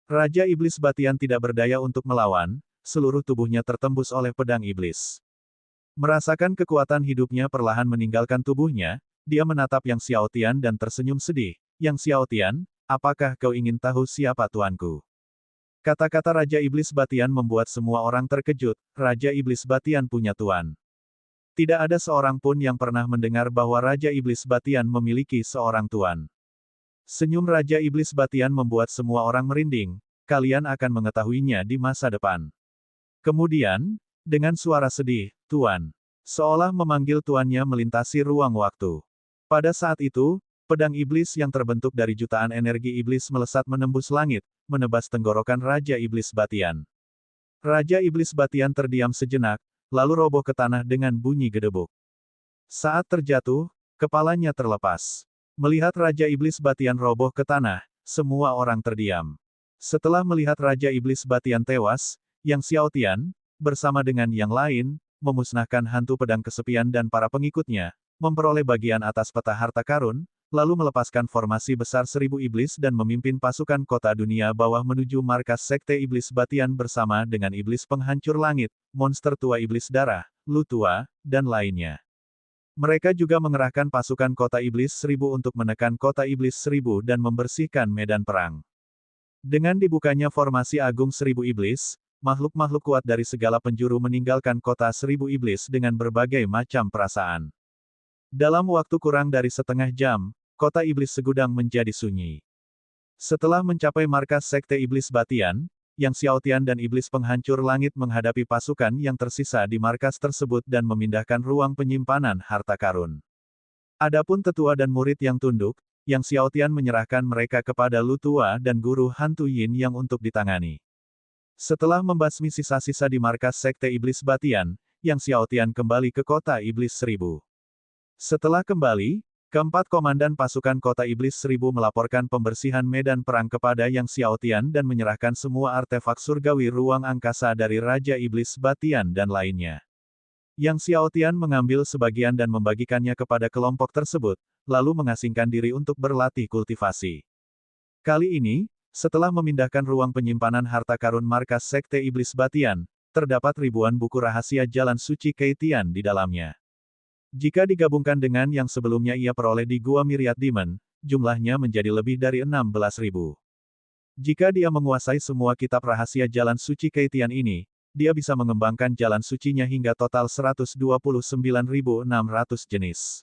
Raja Iblis Batian tidak berdaya untuk melawan, seluruh tubuhnya tertembus oleh pedang iblis. Merasakan kekuatan hidupnya perlahan meninggalkan tubuhnya, dia menatap Yang Xiaotian dan tersenyum sedih. Yang Xiaotian, apakah kau ingin tahu siapa tuanku? Kata-kata Raja Iblis Batian membuat semua orang terkejut, Raja Iblis Batian punya tuan. Tidak ada seorang pun yang pernah mendengar bahwa Raja Iblis Batian memiliki seorang tuan. Senyum Raja Iblis Batian membuat semua orang merinding, kalian akan mengetahuinya di masa depan. Kemudian, dengan suara sedih, Tuan. Seolah memanggil tuannya melintasi ruang waktu. Pada saat itu, pedang iblis yang terbentuk dari jutaan energi iblis melesat menembus langit, menebas tenggorokan Raja Iblis Batian. Raja Iblis Batian terdiam sejenak, lalu roboh ke tanah dengan bunyi gedebuk. Saat terjatuh, kepalanya terlepas. Melihat Raja Iblis Batian roboh ke tanah, semua orang terdiam. Setelah melihat Raja Iblis Batian tewas, Yang Xiaotian, bersama dengan yang lain, memusnahkan hantu pedang kesepian dan para pengikutnya, memperoleh bagian atas peta harta karun, lalu melepaskan formasi besar 1000 iblis dan memimpin pasukan kota dunia bawah menuju markas Sekte Iblis Batian bersama dengan iblis penghancur langit, monster tua iblis darah, Lu Tua, dan lainnya. Mereka juga mengerahkan pasukan kota iblis 1000 untuk menekan kota iblis 1000 dan membersihkan medan perang. Dengan dibukanya formasi agung 1000 iblis, makhluk-makhluk kuat dari segala penjuru meninggalkan kota 1000 iblis dengan berbagai macam perasaan. Dalam waktu kurang dari setengah jam, kota iblis segudang menjadi sunyi. Setelah mencapai markas Sekte Iblis Batian, Yang Xiaotian dan iblis penghancur langit menghadapi pasukan yang tersisa di markas tersebut dan memindahkan ruang penyimpanan harta karun. Adapun tetua dan murid yang tunduk, Yang Xiaotian menyerahkan mereka kepada Lu Tua dan guru hantu Yin Yang untuk ditangani. Setelah membasmi sisa-sisa di markas Sekte Iblis Batian, Yang Xiaotian kembali ke kota Iblis 1000. Setelah kembali, keempat komandan pasukan kota Iblis 1000 melaporkan pembersihan medan perang kepada Yang Xiaotian dan menyerahkan semua artefak surgawi ruang angkasa dari Raja Iblis Batian dan lainnya. Yang Xiaotian mengambil sebagian dan membagikannya kepada kelompok tersebut, lalu mengasingkan diri untuk berlatih kultivasi. Kali ini, setelah memindahkan ruang penyimpanan harta karun markas Sekte Iblis Batian, terdapat ribuan buku rahasia jalan suci Keitian di dalamnya. Jika digabungkan dengan yang sebelumnya ia peroleh di Gua Myriad Demon, jumlahnya menjadi lebih dari 16.000. Jika dia menguasai semua kitab rahasia jalan suci Keitian ini, dia bisa mengembangkan jalan sucinya hingga total 129.600 jenis.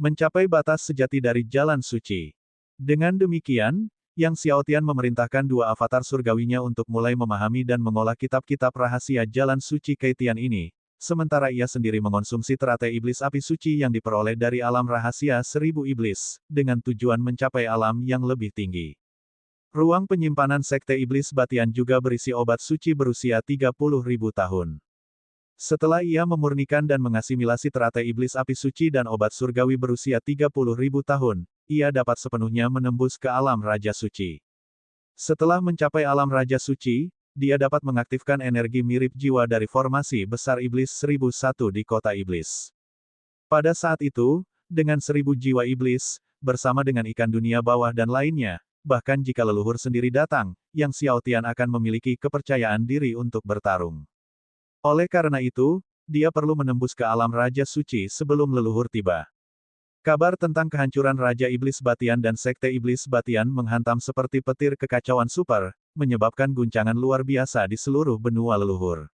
Mencapai batas sejati dari jalan suci. Dengan demikian, Yang Xiaotian memerintahkan dua avatar surgawinya untuk mulai memahami dan mengolah kitab-kitab rahasia jalan suci Keitian ini, sementara ia sendiri mengonsumsi teratai iblis api suci yang diperoleh dari alam rahasia 1000 iblis, dengan tujuan mencapai alam yang lebih tinggi. Ruang penyimpanan Sekte Iblis Batian juga berisi obat suci berusia 30.000 tahun. Setelah ia memurnikan dan mengasimilasi teratai iblis api suci dan obat surgawi berusia 30.000 tahun, ia dapat sepenuhnya menembus ke alam Raja Suci. Setelah mencapai alam Raja Suci, dia dapat mengaktifkan energi mirip jiwa dari formasi besar Iblis 1001 di kota Iblis. Pada saat itu, dengan 1000 jiwa Iblis, bersama dengan ikan dunia bawah dan lainnya, bahkan jika leluhur sendiri datang, Yang Xiaotian akan memiliki kepercayaan diri untuk bertarung. Oleh karena itu, dia perlu menembus ke alam Raja Suci sebelum leluhur tiba. Kabar tentang kehancuran Raja Iblis Batian dan Sekte Iblis Batian menghantam seperti petir kekacauan super, menyebabkan guncangan luar biasa di seluruh benua leluhur.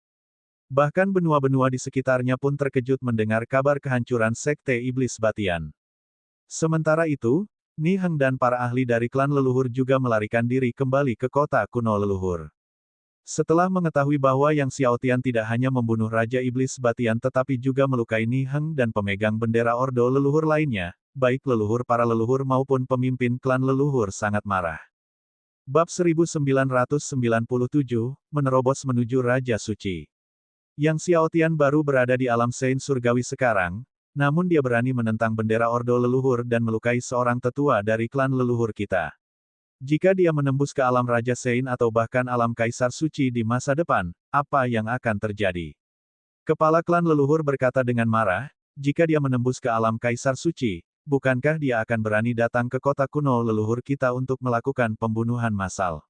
Bahkan benua-benua di sekitarnya pun terkejut mendengar kabar kehancuran Sekte Iblis Batian. Sementara itu, Ni Heng dan para ahli dari klan leluhur juga melarikan diri kembali ke kota kuno leluhur. Setelah mengetahui bahwa Yang Xiaotian tidak hanya membunuh Raja Iblis Batian tetapi juga melukai Ni Heng dan pemegang bendera ordo leluhur lainnya, baik leluhur para leluhur maupun pemimpin klan leluhur sangat marah. Bab 1997, Menerobos menuju Raja Suci. Yang Xiaotian baru berada di alam Sein surgawi sekarang, namun dia berani menentang bendera ordo leluhur dan melukai seorang tetua dari klan leluhur kita. Jika dia menembus ke alam Raja Sein atau bahkan alam Kaisar Suci di masa depan, apa yang akan terjadi? Kepala klan leluhur berkata dengan marah, jika dia menembus ke alam Kaisar Suci, bukankah dia akan berani datang ke kota kuno leluhur kita untuk melakukan pembunuhan massal?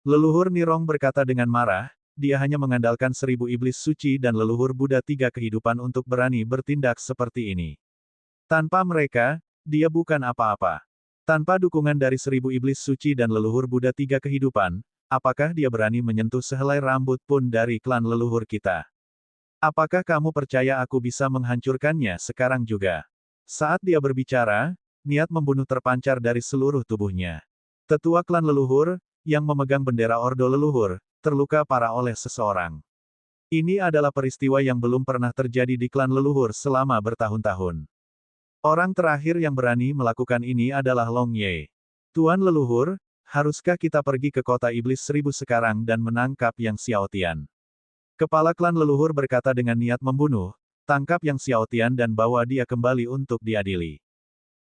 Leluhur Nirong berkata dengan marah, dia hanya mengandalkan 1000 iblis suci dan leluhur Buddha 3 kehidupan untuk berani bertindak seperti ini. Tanpa mereka, dia bukan apa-apa. Tanpa dukungan dari 1000 iblis suci dan leluhur Buddha 3 kehidupan, apakah dia berani menyentuh sehelai rambut pun dari klan leluhur kita? Apakah kamu percaya aku bisa menghancurkannya sekarang juga? Saat dia berbicara, niat membunuh terpancar dari seluruh tubuhnya. Tetua klan leluhur, yang memegang bendera ordo leluhur, terluka parah oleh seseorang. Ini adalah peristiwa yang belum pernah terjadi di klan leluhur selama bertahun-tahun. Orang terakhir yang berani melakukan ini adalah Long Ye. Tuan leluhur, Haruskah kita pergi ke kota iblis 1000 sekarang dan menangkap Yang Xiaotian? Kepala klan leluhur berkata dengan niat membunuh, tangkap Yang Xiaotian dan bawa dia kembali untuk diadili.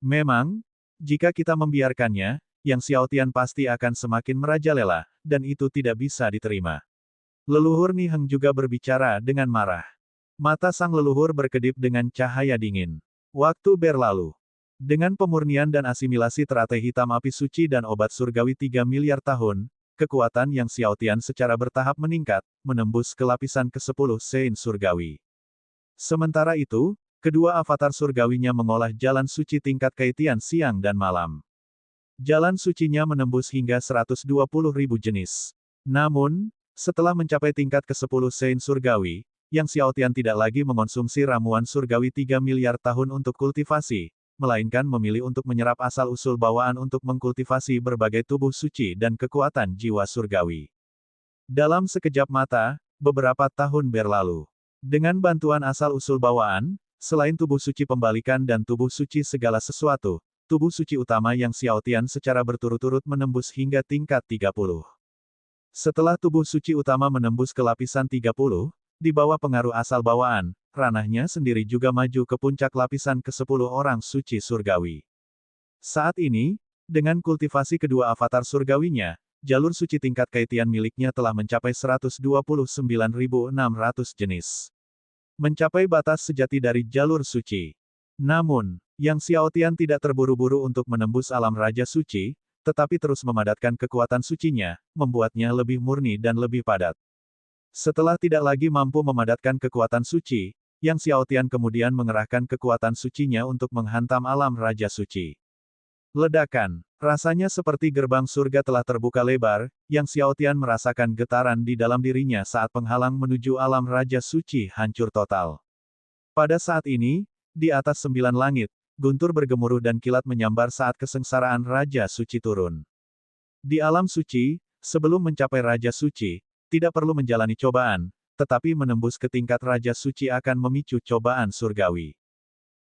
Memang, jika kita membiarkannya, Yang Xiaotian pasti akan semakin merajalela, dan itu tidak bisa diterima. Leluhur Ni Heng juga berbicara dengan marah. Mata sang leluhur berkedip dengan cahaya dingin. Waktu berlalu. Dengan pemurnian dan asimilasi teratai hitam api suci dan obat surgawi 3 miliar tahun, kekuatan Yang Xiaotian secara bertahap meningkat, menembus ke lapisan ke-10 Sein surgawi. Sementara itu, kedua avatar surgawinya mengolah jalan suci tingkat Kaitian siang dan malam. Jalan sucinya menembus hingga 120.000 jenis. Namun, setelah mencapai tingkat ke-10 Sein surgawi, Yang Xiaotian tidak lagi mengonsumsi ramuan surgawi 3 miliar tahun untuk kultivasi, melainkan memilih untuk menyerap asal-usul bawaan untuk mengkultivasi berbagai tubuh suci dan kekuatan jiwa surgawi. Dalam sekejap mata, beberapa tahun berlalu. Dengan bantuan asal-usul bawaan, selain tubuh suci pembalikan dan tubuh suci segala sesuatu, tubuh suci utama Yang Xiaotian secara berturut-turut menembus hingga tingkat 30. Setelah tubuh suci utama menembus ke lapisan 30, di bawah pengaruh asal bawaan, ranahnya sendiri juga maju ke puncak lapisan ke-10 orang suci surgawi. Saat ini, dengan kultivasi kedua avatar surgawinya, jalur suci tingkat Kaitian miliknya telah mencapai 129.600 jenis. Mencapai batas sejati dari jalur suci. Namun, Yang Xiaotian tidak terburu-buru untuk menembus alam Raja Suci, tetapi terus memadatkan kekuatan sucinya, membuatnya lebih murni dan lebih padat. Setelah tidak lagi mampu memadatkan kekuatan suci, Yang Xiaotian kemudian mengerahkan kekuatan sucinya untuk menghantam alam Raja Suci. Ledakan. Rasanya seperti gerbang surga telah terbuka lebar, Yang Xiaotian merasakan getaran di dalam dirinya saat penghalang menuju alam Raja Suci hancur total. Pada saat ini, di atas 9 langit, guntur bergemuruh dan kilat menyambar saat kesengsaraan Raja Suci turun. Di alam suci, sebelum mencapai Raja Suci, tidak perlu menjalani cobaan, tetapi menembus ke tingkat Raja Suci akan memicu cobaan surgawi.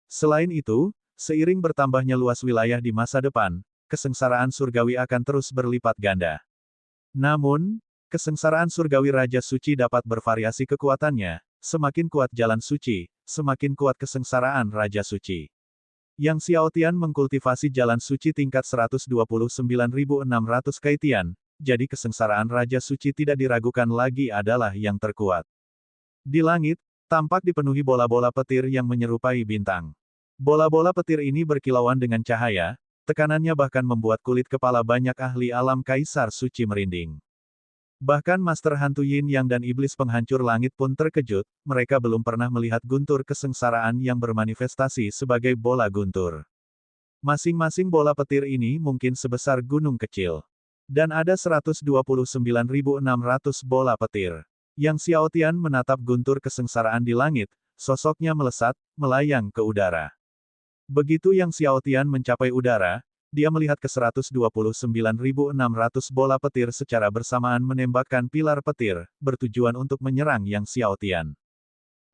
Selain itu, seiring bertambahnya luas wilayah di masa depan, kesengsaraan surgawi akan terus berlipat ganda. Namun, kesengsaraan surgawi Raja Suci dapat bervariasi kekuatannya, semakin kuat jalan suci, semakin kuat kesengsaraan Raja Suci. Yang Xiaotian mengkultivasi jalan suci tingkat 129.600 Kaitian, jadi kesengsaraan Raja Suci tidak diragukan lagi adalah yang terkuat. Di langit, tampak dipenuhi bola-bola petir yang menyerupai bintang. Bola-bola petir ini berkilauan dengan cahaya, tekanannya bahkan membuat kulit kepala banyak ahli alam Kaisar Suci merinding. Bahkan Master Hantu Yin Yang dan Iblis Penghancur Langit pun terkejut, mereka belum pernah melihat guntur kesengsaraan yang bermanifestasi sebagai bola guntur. Masing-masing bola petir ini mungkin sebesar gunung kecil. Dan ada 129.600 bola petir. Yang Xiaotian menatap guntur kesengsaraan di langit, sosoknya melesat, melayang ke udara. Begitu Yang Xiaotian mencapai udara, dia melihat ke 129.600 bola petir secara bersamaan menembakkan pilar petir, bertujuan untuk menyerang Yang Xiaotian.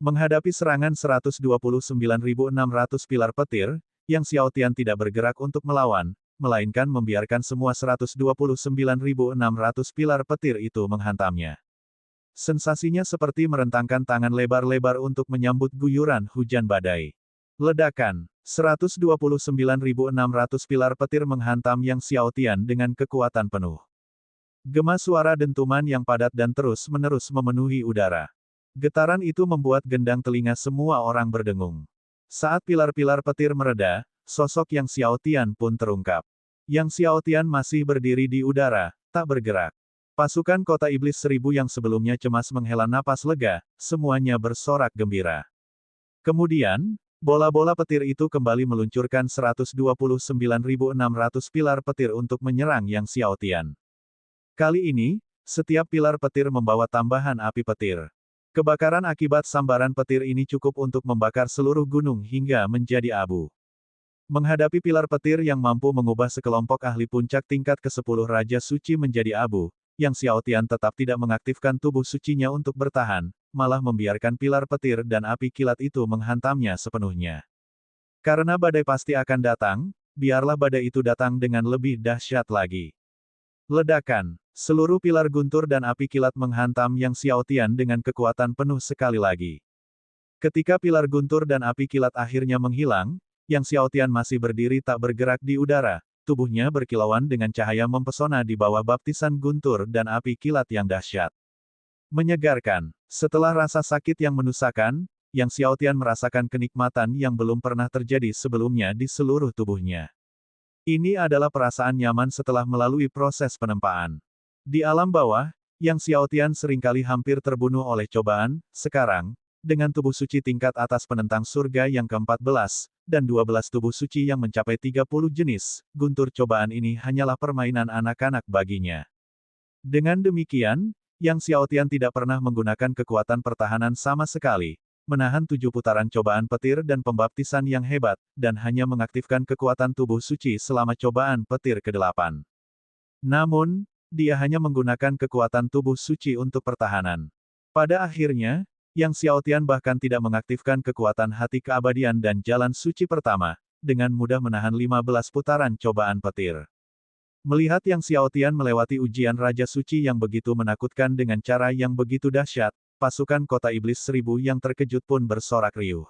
Menghadapi serangan 129.600 pilar petir, Yang Xiaotian tidak bergerak untuk melawan, melainkan membiarkan semua 129.600 pilar petir itu menghantamnya. Sensasinya seperti merentangkan tangan lebar-lebar untuk menyambut guyuran hujan badai. Ledakan. 129.600 pilar petir menghantam Yang Xiaotian dengan kekuatan penuh. Gema suara dentuman yang padat dan terus-menerus memenuhi udara. Getaran itu membuat gendang telinga semua orang berdengung. Saat pilar-pilar petir mereda, sosok Yang Xiaotian pun terungkap. Yang Xiaotian masih berdiri di udara, tak bergerak. Pasukan kota iblis 1000 yang sebelumnya cemas menghela napas lega, semuanya bersorak gembira. Kemudian, bola-bola petir itu kembali meluncurkan 129.600 pilar petir untuk menyerang Yang Xiaotian. Kali ini, setiap pilar petir membawa tambahan api petir. Kebakaran akibat sambaran petir ini cukup untuk membakar seluruh gunung hingga menjadi abu. Menghadapi pilar petir yang mampu mengubah sekelompok ahli puncak tingkat ke-10 Raja Suci menjadi abu, Yang Xiaotian tetap tidak mengaktifkan tubuh sucinya untuk bertahan, malah membiarkan pilar petir dan api kilat itu menghantamnya sepenuhnya. Karena badai pasti akan datang, biarlah badai itu datang dengan lebih dahsyat lagi. Ledakan. Seluruh pilar guntur dan api kilat menghantam Yang Xiaotian dengan kekuatan penuh sekali lagi. Ketika pilar guntur dan api kilat akhirnya menghilang, Yang Xiaotian masih berdiri tak bergerak di udara, tubuhnya berkilauan dengan cahaya mempesona di bawah baptisan guntur dan api kilat yang dahsyat. Menyegarkan. Setelah rasa sakit yang menusakkan, Yang Xiaotian merasakan kenikmatan yang belum pernah terjadi sebelumnya di seluruh tubuhnya. Ini adalah perasaan nyaman setelah melalui proses penempaan. Di alam bawah, Yang Xiaotian seringkali hampir terbunuh oleh cobaan, sekarang, dengan tubuh suci tingkat atas penentang surga yang ke-14, dan 12 tubuh suci yang mencapai 30 jenis, guntur cobaan ini hanyalah permainan anak-anak baginya. Dengan demikian, Yang Xiaotian tidak pernah menggunakan kekuatan pertahanan sama sekali, menahan 7 putaran cobaan petir dan pembaptisan yang hebat, dan hanya mengaktifkan kekuatan tubuh suci selama cobaan petir ke-8. Namun, dia hanya menggunakan kekuatan tubuh suci untuk pertahanan. Pada akhirnya, Yang Xiaotian bahkan tidak mengaktifkan kekuatan hati keabadian dan jalan suci pertama, dengan mudah menahan 15 putaran cobaan petir. Melihat Yang Xiaotian melewati ujian Raja Suci yang begitu menakutkan dengan cara yang begitu dahsyat, pasukan kota iblis 1000 yang terkejut pun bersorak riuh.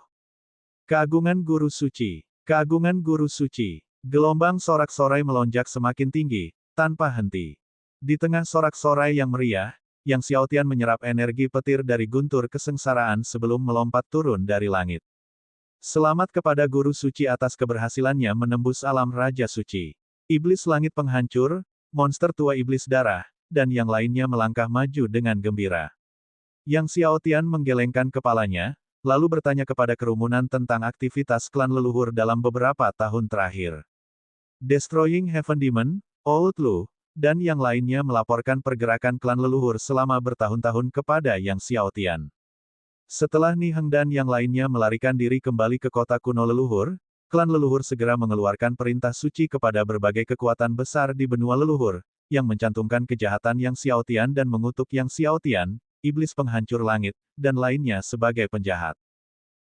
Keagungan Guru Suci! Keagungan Guru Suci! Gelombang sorak-sorai melonjak semakin tinggi, tanpa henti. Di tengah sorak-sorai yang meriah, Yang Xiaotian menyerap energi petir dari guntur kesengsaraan sebelum melompat turun dari langit. Selamat kepada Guru Suci atas keberhasilannya menembus alam Raja Suci. Iblis langit penghancur, monster tua iblis darah, dan yang lainnya melangkah maju dengan gembira. Yang Xiaotian menggelengkan kepalanya, lalu bertanya kepada kerumunan tentang aktivitas klan leluhur dalam beberapa tahun terakhir. Destroying Heaven Demon, Old Lu, dan yang lainnya melaporkan pergerakan klan leluhur selama bertahun-tahun kepada Yang Xiaotian. Setelah Ni Heng dan yang lainnya melarikan diri kembali ke kota kuno leluhur, klan leluhur segera mengeluarkan perintah suci kepada berbagai kekuatan besar di benua leluhur, yang mencantumkan kejahatan Yang Xiaotian dan mengutuk Yang Xiaotian, iblis penghancur langit, dan lainnya sebagai penjahat.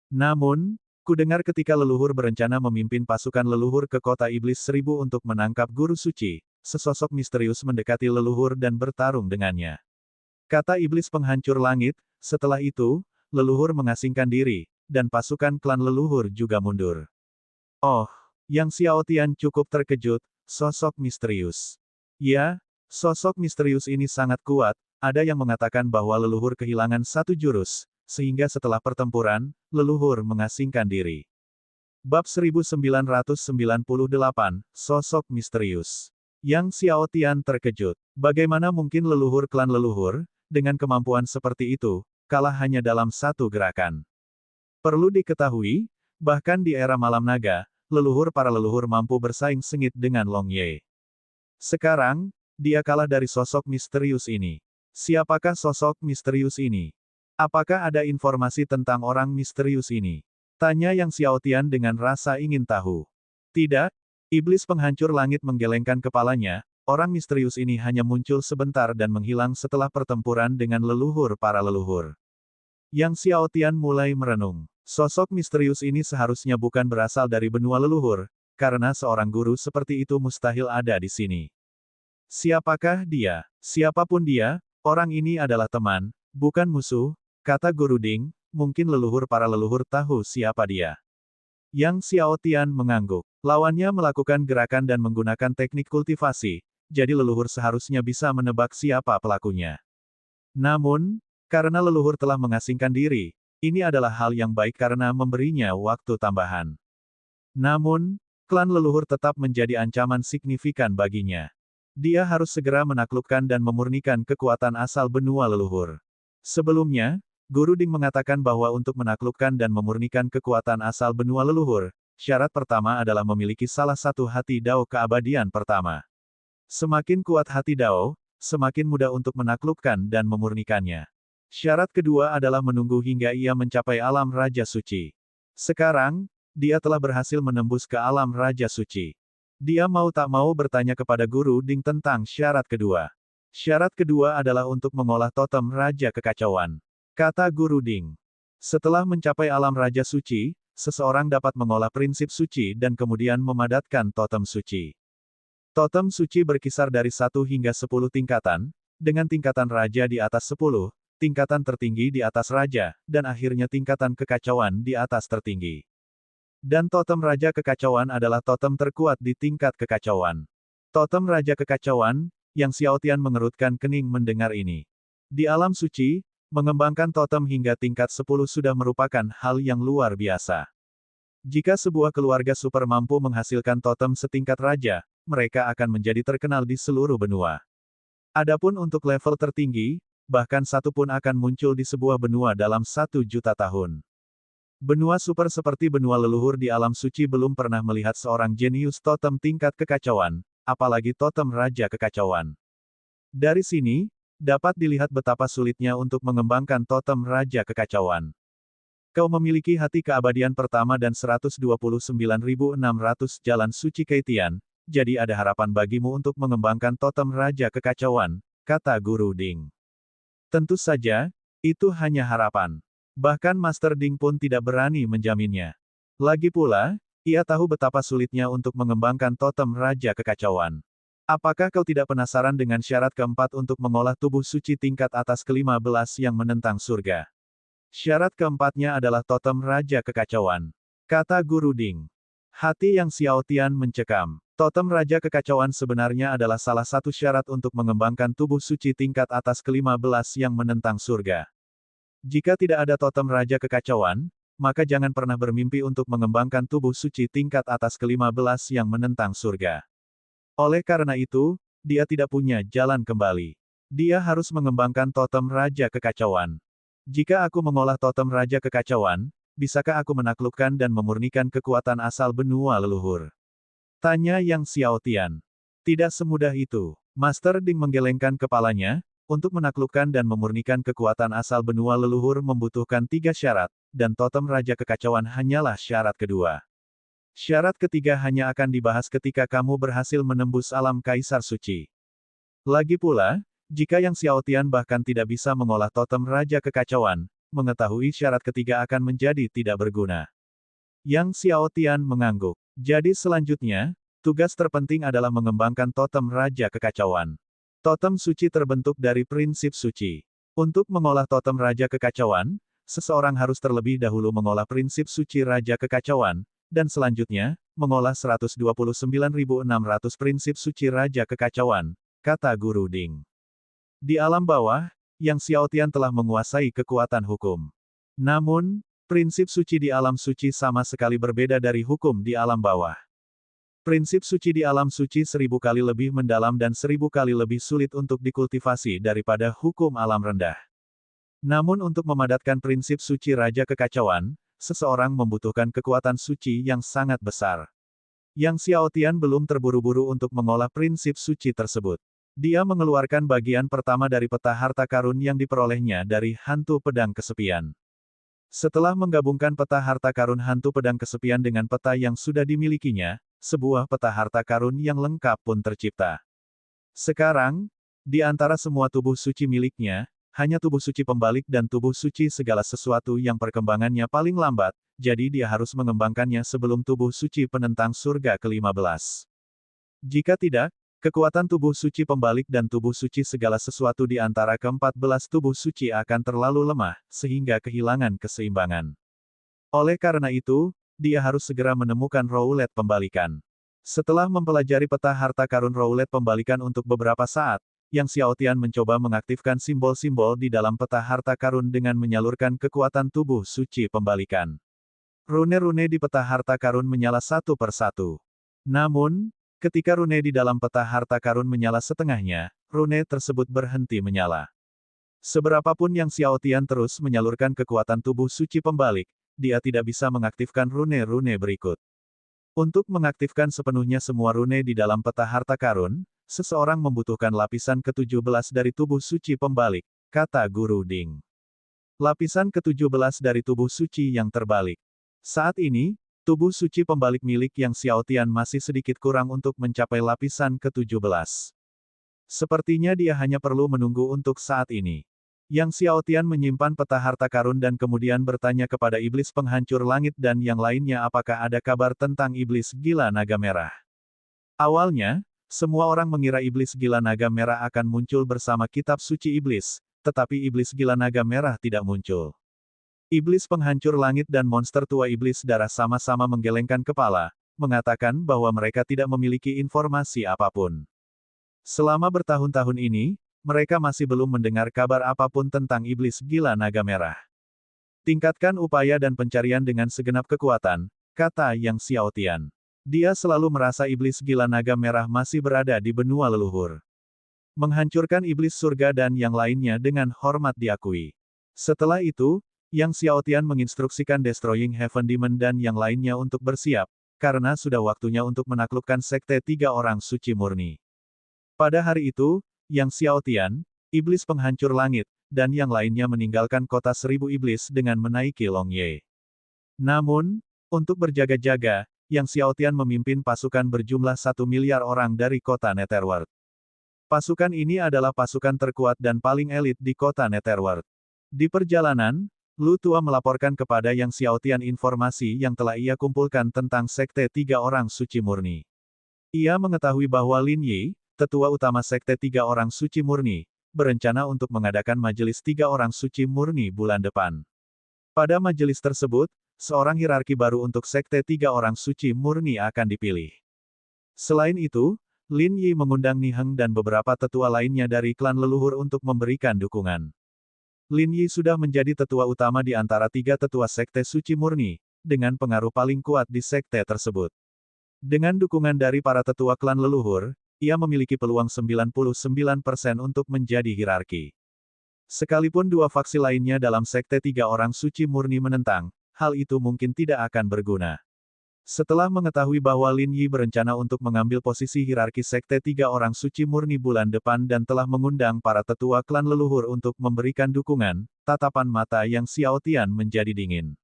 Namun, kudengar ketika leluhur berencana memimpin pasukan leluhur ke kota iblis 1000 untuk menangkap Guru Suci, sesosok misterius mendekati leluhur dan bertarung dengannya. Kata iblis penghancur langit, setelah itu, leluhur mengasingkan diri, dan pasukan klan leluhur juga mundur. Oh, Yang Xiaotian cukup terkejut, sosok misterius. Ya, sosok misterius ini sangat kuat, ada yang mengatakan bahwa leluhur kehilangan satu jurus, sehingga setelah pertempuran, leluhur mengasingkan diri. Bab 1998, Sosok Misterius. Yang Xiaotian terkejut. Bagaimana mungkin leluhur klan leluhur, dengan kemampuan seperti itu, kalah hanya dalam satu gerakan. Perlu diketahui, bahkan di era malam naga, leluhur para leluhur mampu bersaing sengit dengan Long Ye. Sekarang, dia kalah dari sosok misterius ini. Siapakah sosok misterius ini? Apakah ada informasi tentang orang misterius ini? Tanya Yang Xiaotian dengan rasa ingin tahu. Tidak, iblis penghancur langit menggelengkan kepalanya, orang misterius ini hanya muncul sebentar dan menghilang setelah pertempuran dengan leluhur para leluhur. Yang Xiaotian mulai merenung. Sosok misterius ini seharusnya bukan berasal dari benua leluhur, karena seorang guru seperti itu mustahil ada di sini. Siapakah dia? Siapapun dia, orang ini adalah teman, bukan musuh, kata Guru Ding, mungkin leluhur para leluhur tahu siapa dia. Yang Xiaotian mengangguk. Lawannya melakukan gerakan dan menggunakan teknik kultivasi, jadi leluhur seharusnya bisa menebak siapa pelakunya. Namun, karena leluhur telah mengasingkan diri, ini adalah hal yang baik karena memberinya waktu tambahan. Namun, klan leluhur tetap menjadi ancaman signifikan baginya. Dia harus segera menaklukkan dan memurnikan kekuatan asal benua leluhur. Sebelumnya, Guru Ding mengatakan bahwa untuk menaklukkan dan memurnikan kekuatan asal benua leluhur, syarat pertama adalah memiliki salah satu hati Dao keabadian pertama. Semakin kuat hati Dao, semakin mudah untuk menaklukkan dan memurnikannya. Syarat kedua adalah menunggu hingga ia mencapai alam Raja Suci. Sekarang, dia telah berhasil menembus ke alam Raja Suci. Dia mau tak mau bertanya kepada Guru Ding tentang syarat kedua. Syarat kedua adalah untuk mengolah totem Raja Kekacauan. Kata Guru Ding. Setelah mencapai alam Raja Suci, seseorang dapat mengolah prinsip suci dan kemudian memadatkan totem suci. Totem suci berkisar dari 1 hingga 10 tingkatan, dengan tingkatan raja di atas 10, tingkatan tertinggi di atas raja, dan akhirnya tingkatan kekacauan di atas tertinggi. Dan totem raja kekacauan adalah totem terkuat di tingkat kekacauan. Totem raja kekacauan, yang Xiao Tian mengerutkan kening mendengar ini. Di alam suci, mengembangkan totem hingga tingkat 10 sudah merupakan hal yang luar biasa. Jika sebuah keluarga super mampu menghasilkan totem setingkat raja, mereka akan menjadi terkenal di seluruh benua. Adapun untuk level tertinggi, bahkan satu pun akan muncul di sebuah benua dalam 1 juta tahun. Benua super seperti benua leluhur di alam suci belum pernah melihat seorang jenius totem tingkat kekacauan, apalagi totem raja kekacauan. Dari sini, dapat dilihat betapa sulitnya untuk mengembangkan totem raja kekacauan. Kau memiliki hati keabadian pertama dan 129.600 jalan suci Keitian, jadi ada harapan bagimu untuk mengembangkan totem raja kekacauan, kata Guru Ding. Tentu saja, itu hanya harapan. Bahkan Master Ding pun tidak berani menjaminnya. Lagi pula, ia tahu betapa sulitnya untuk mengembangkan totem raja kekacauan. Apakah kau tidak penasaran dengan syarat keempat untuk mengolah tubuh suci tingkat atas ke-15 yang menentang surga? Syarat keempatnya adalah totem raja kekacauan, kata Guru Ding. Hati yang Xiao Tian mencekam. Totem raja kekacauan sebenarnya adalah salah satu syarat untuk mengembangkan tubuh suci tingkat atas ke-15 yang menentang surga. Jika tidak ada totem raja kekacauan, maka jangan pernah bermimpi untuk mengembangkan tubuh suci tingkat atas ke-15 yang menentang surga. Oleh karena itu, dia tidak punya jalan kembali. Dia harus mengembangkan totem raja kekacauan. Jika aku mengolah totem raja kekacauan, bisakah aku menaklukkan dan memurnikan kekuatan asal benua leluhur? Tanya Yang Xiao Tian. Tidak semudah itu. Master Ding menggelengkan kepalanya. Untuk menaklukkan dan memurnikan kekuatan asal benua leluhur membutuhkan 3 syarat, dan totem raja kekacauan hanyalah syarat kedua. Syarat ketiga hanya akan dibahas ketika kamu berhasil menembus alam Kaisar Suci. Lagi pula, jika Yang Xiao Tian bahkan tidak bisa mengolah totem raja kekacauan, mengetahui syarat ketiga akan menjadi tidak berguna. Yang Xiao Tian mengangguk. Jadi selanjutnya, tugas terpenting adalah mengembangkan totem raja kekacauan. Totem suci terbentuk dari prinsip suci. Untuk mengolah totem raja kekacauan, seseorang harus terlebih dahulu mengolah prinsip suci raja kekacauan, dan selanjutnya, mengolah 129.600 prinsip suci raja kekacauan, kata Guru Ding. Di alam bawah, Yang Xiao Tian telah menguasai kekuatan hukum. Namun, prinsip suci di alam suci sama sekali berbeda dari hukum di alam bawah. Prinsip suci di alam suci 1000 kali lebih mendalam dan 1000 kali lebih sulit untuk dikultivasi daripada hukum alam rendah. Namun untuk memadatkan prinsip suci raja kekacauan, seseorang membutuhkan kekuatan suci yang sangat besar. Yang Xiao Tian belum terburu-buru untuk mengolah prinsip suci tersebut. Dia mengeluarkan bagian pertama dari peta harta karun yang diperolehnya dari hantu pedang kesepian. Setelah menggabungkan peta harta karun hantu pedang kesepian dengan peta yang sudah dimilikinya, sebuah peta harta karun yang lengkap pun tercipta. Sekarang, di antara semua tubuh suci miliknya, hanya tubuh suci pembalik dan tubuh suci segala sesuatu yang perkembangannya paling lambat, jadi dia harus mengembangkannya sebelum tubuh suci penentang surga ke-15. Jika tidak, kekuatan tubuh suci pembalik dan tubuh suci segala sesuatu di antara ke-14 tubuh suci akan terlalu lemah, sehingga kehilangan keseimbangan. Oleh karena itu, dia harus segera menemukan roulet pembalikan. Setelah mempelajari peta harta karun roulet pembalikan untuk beberapa saat, Yang Xiao Tian mencoba mengaktifkan simbol-simbol di dalam peta harta karun dengan menyalurkan kekuatan tubuh suci pembalikan. Rune-rune di peta harta karun menyala satu persatu. Namun, ketika rune di dalam peta harta karun menyala setengahnya, rune tersebut berhenti menyala. Seberapapun Yang Xiao Tian terus menyalurkan kekuatan tubuh suci pembalik, dia tidak bisa mengaktifkan rune-rune berikut. Untuk mengaktifkan sepenuhnya semua rune di dalam peta harta karun, seseorang membutuhkan lapisan ke-17 dari tubuh suci pembalik, kata Guru Ding. Lapisan ke-17 dari tubuh suci yang terbalik. Saat ini, tubuh suci pembalik milik Yang Xiao Tian masih sedikit kurang untuk mencapai lapisan ke-17. Sepertinya dia hanya perlu menunggu untuk saat ini. Yang Xiao Tian menyimpan peta harta karun dan kemudian bertanya kepada iblis penghancur langit dan yang lainnya apakah ada kabar tentang iblis gila naga merah. Awalnya, Semua orang mengira iblis gila naga merah akan muncul bersama kitab suci iblis, tetapi iblis gila naga merah tidak muncul. Iblis penghancur langit dan monster tua iblis darah sama-sama menggelengkan kepala, mengatakan bahwa mereka tidak memiliki informasi apapun. Selama bertahun-tahun ini, mereka masih belum mendengar kabar apapun tentang iblis gila naga merah. Tingkatkan upaya dan pencarian dengan segenap kekuatan, kata Yang Xiaotian. Dia selalu merasa iblis gila naga merah masih berada di benua leluhur. Menghancurkan iblis surga dan yang lainnya dengan hormat diakui. Setelah itu, Yang Xiaotian menginstruksikan Destroying Heaven Demon dan yang lainnya untuk bersiap, karena sudah waktunya untuk menaklukkan sekte 3 orang suci murni. Pada hari itu, Yang Xiaotian, iblis penghancur langit, dan yang lainnya meninggalkan kota 1000 iblis dengan menaiki Longye. Namun, untuk berjaga-jaga, Yang Xiaotian memimpin pasukan berjumlah 1 miliar orang dari kota Netherworld. Pasukan ini adalah pasukan terkuat dan paling elit di kota Netherworld. Di perjalanan, Lu Tua melaporkan kepada Yang Xiaotian informasi yang telah ia kumpulkan tentang sekte 3 orang suci murni. Ia mengetahui bahwa Lin Yi, tetua utama sekte 3 orang suci murni, berencana untuk mengadakan majelis 3 orang suci murni bulan depan. Pada majelis tersebut, seorang hierarki baru untuk sekte 3 orang suci murni akan dipilih. Selain itu, Lin Yi mengundang Ni Heng dan beberapa tetua lainnya dari klan leluhur untuk memberikan dukungan. Lin Yi sudah menjadi tetua utama di antara 3 tetua sekte suci murni, dengan pengaruh paling kuat di sekte tersebut. Dengan dukungan dari para tetua klan leluhur, ia memiliki peluang 99% untuk menjadi hierarki. Sekalipun 2 faksi lainnya dalam sekte 3 orang suci murni menentang, hal itu mungkin tidak akan berguna. Setelah mengetahui bahwa Lin Yi berencana untuk mengambil posisi hierarki sekte 3 orang suci murni bulan depan dan telah mengundang para tetua klan leluhur untuk memberikan dukungan, tatapan mata Yang Xiaotian menjadi dingin.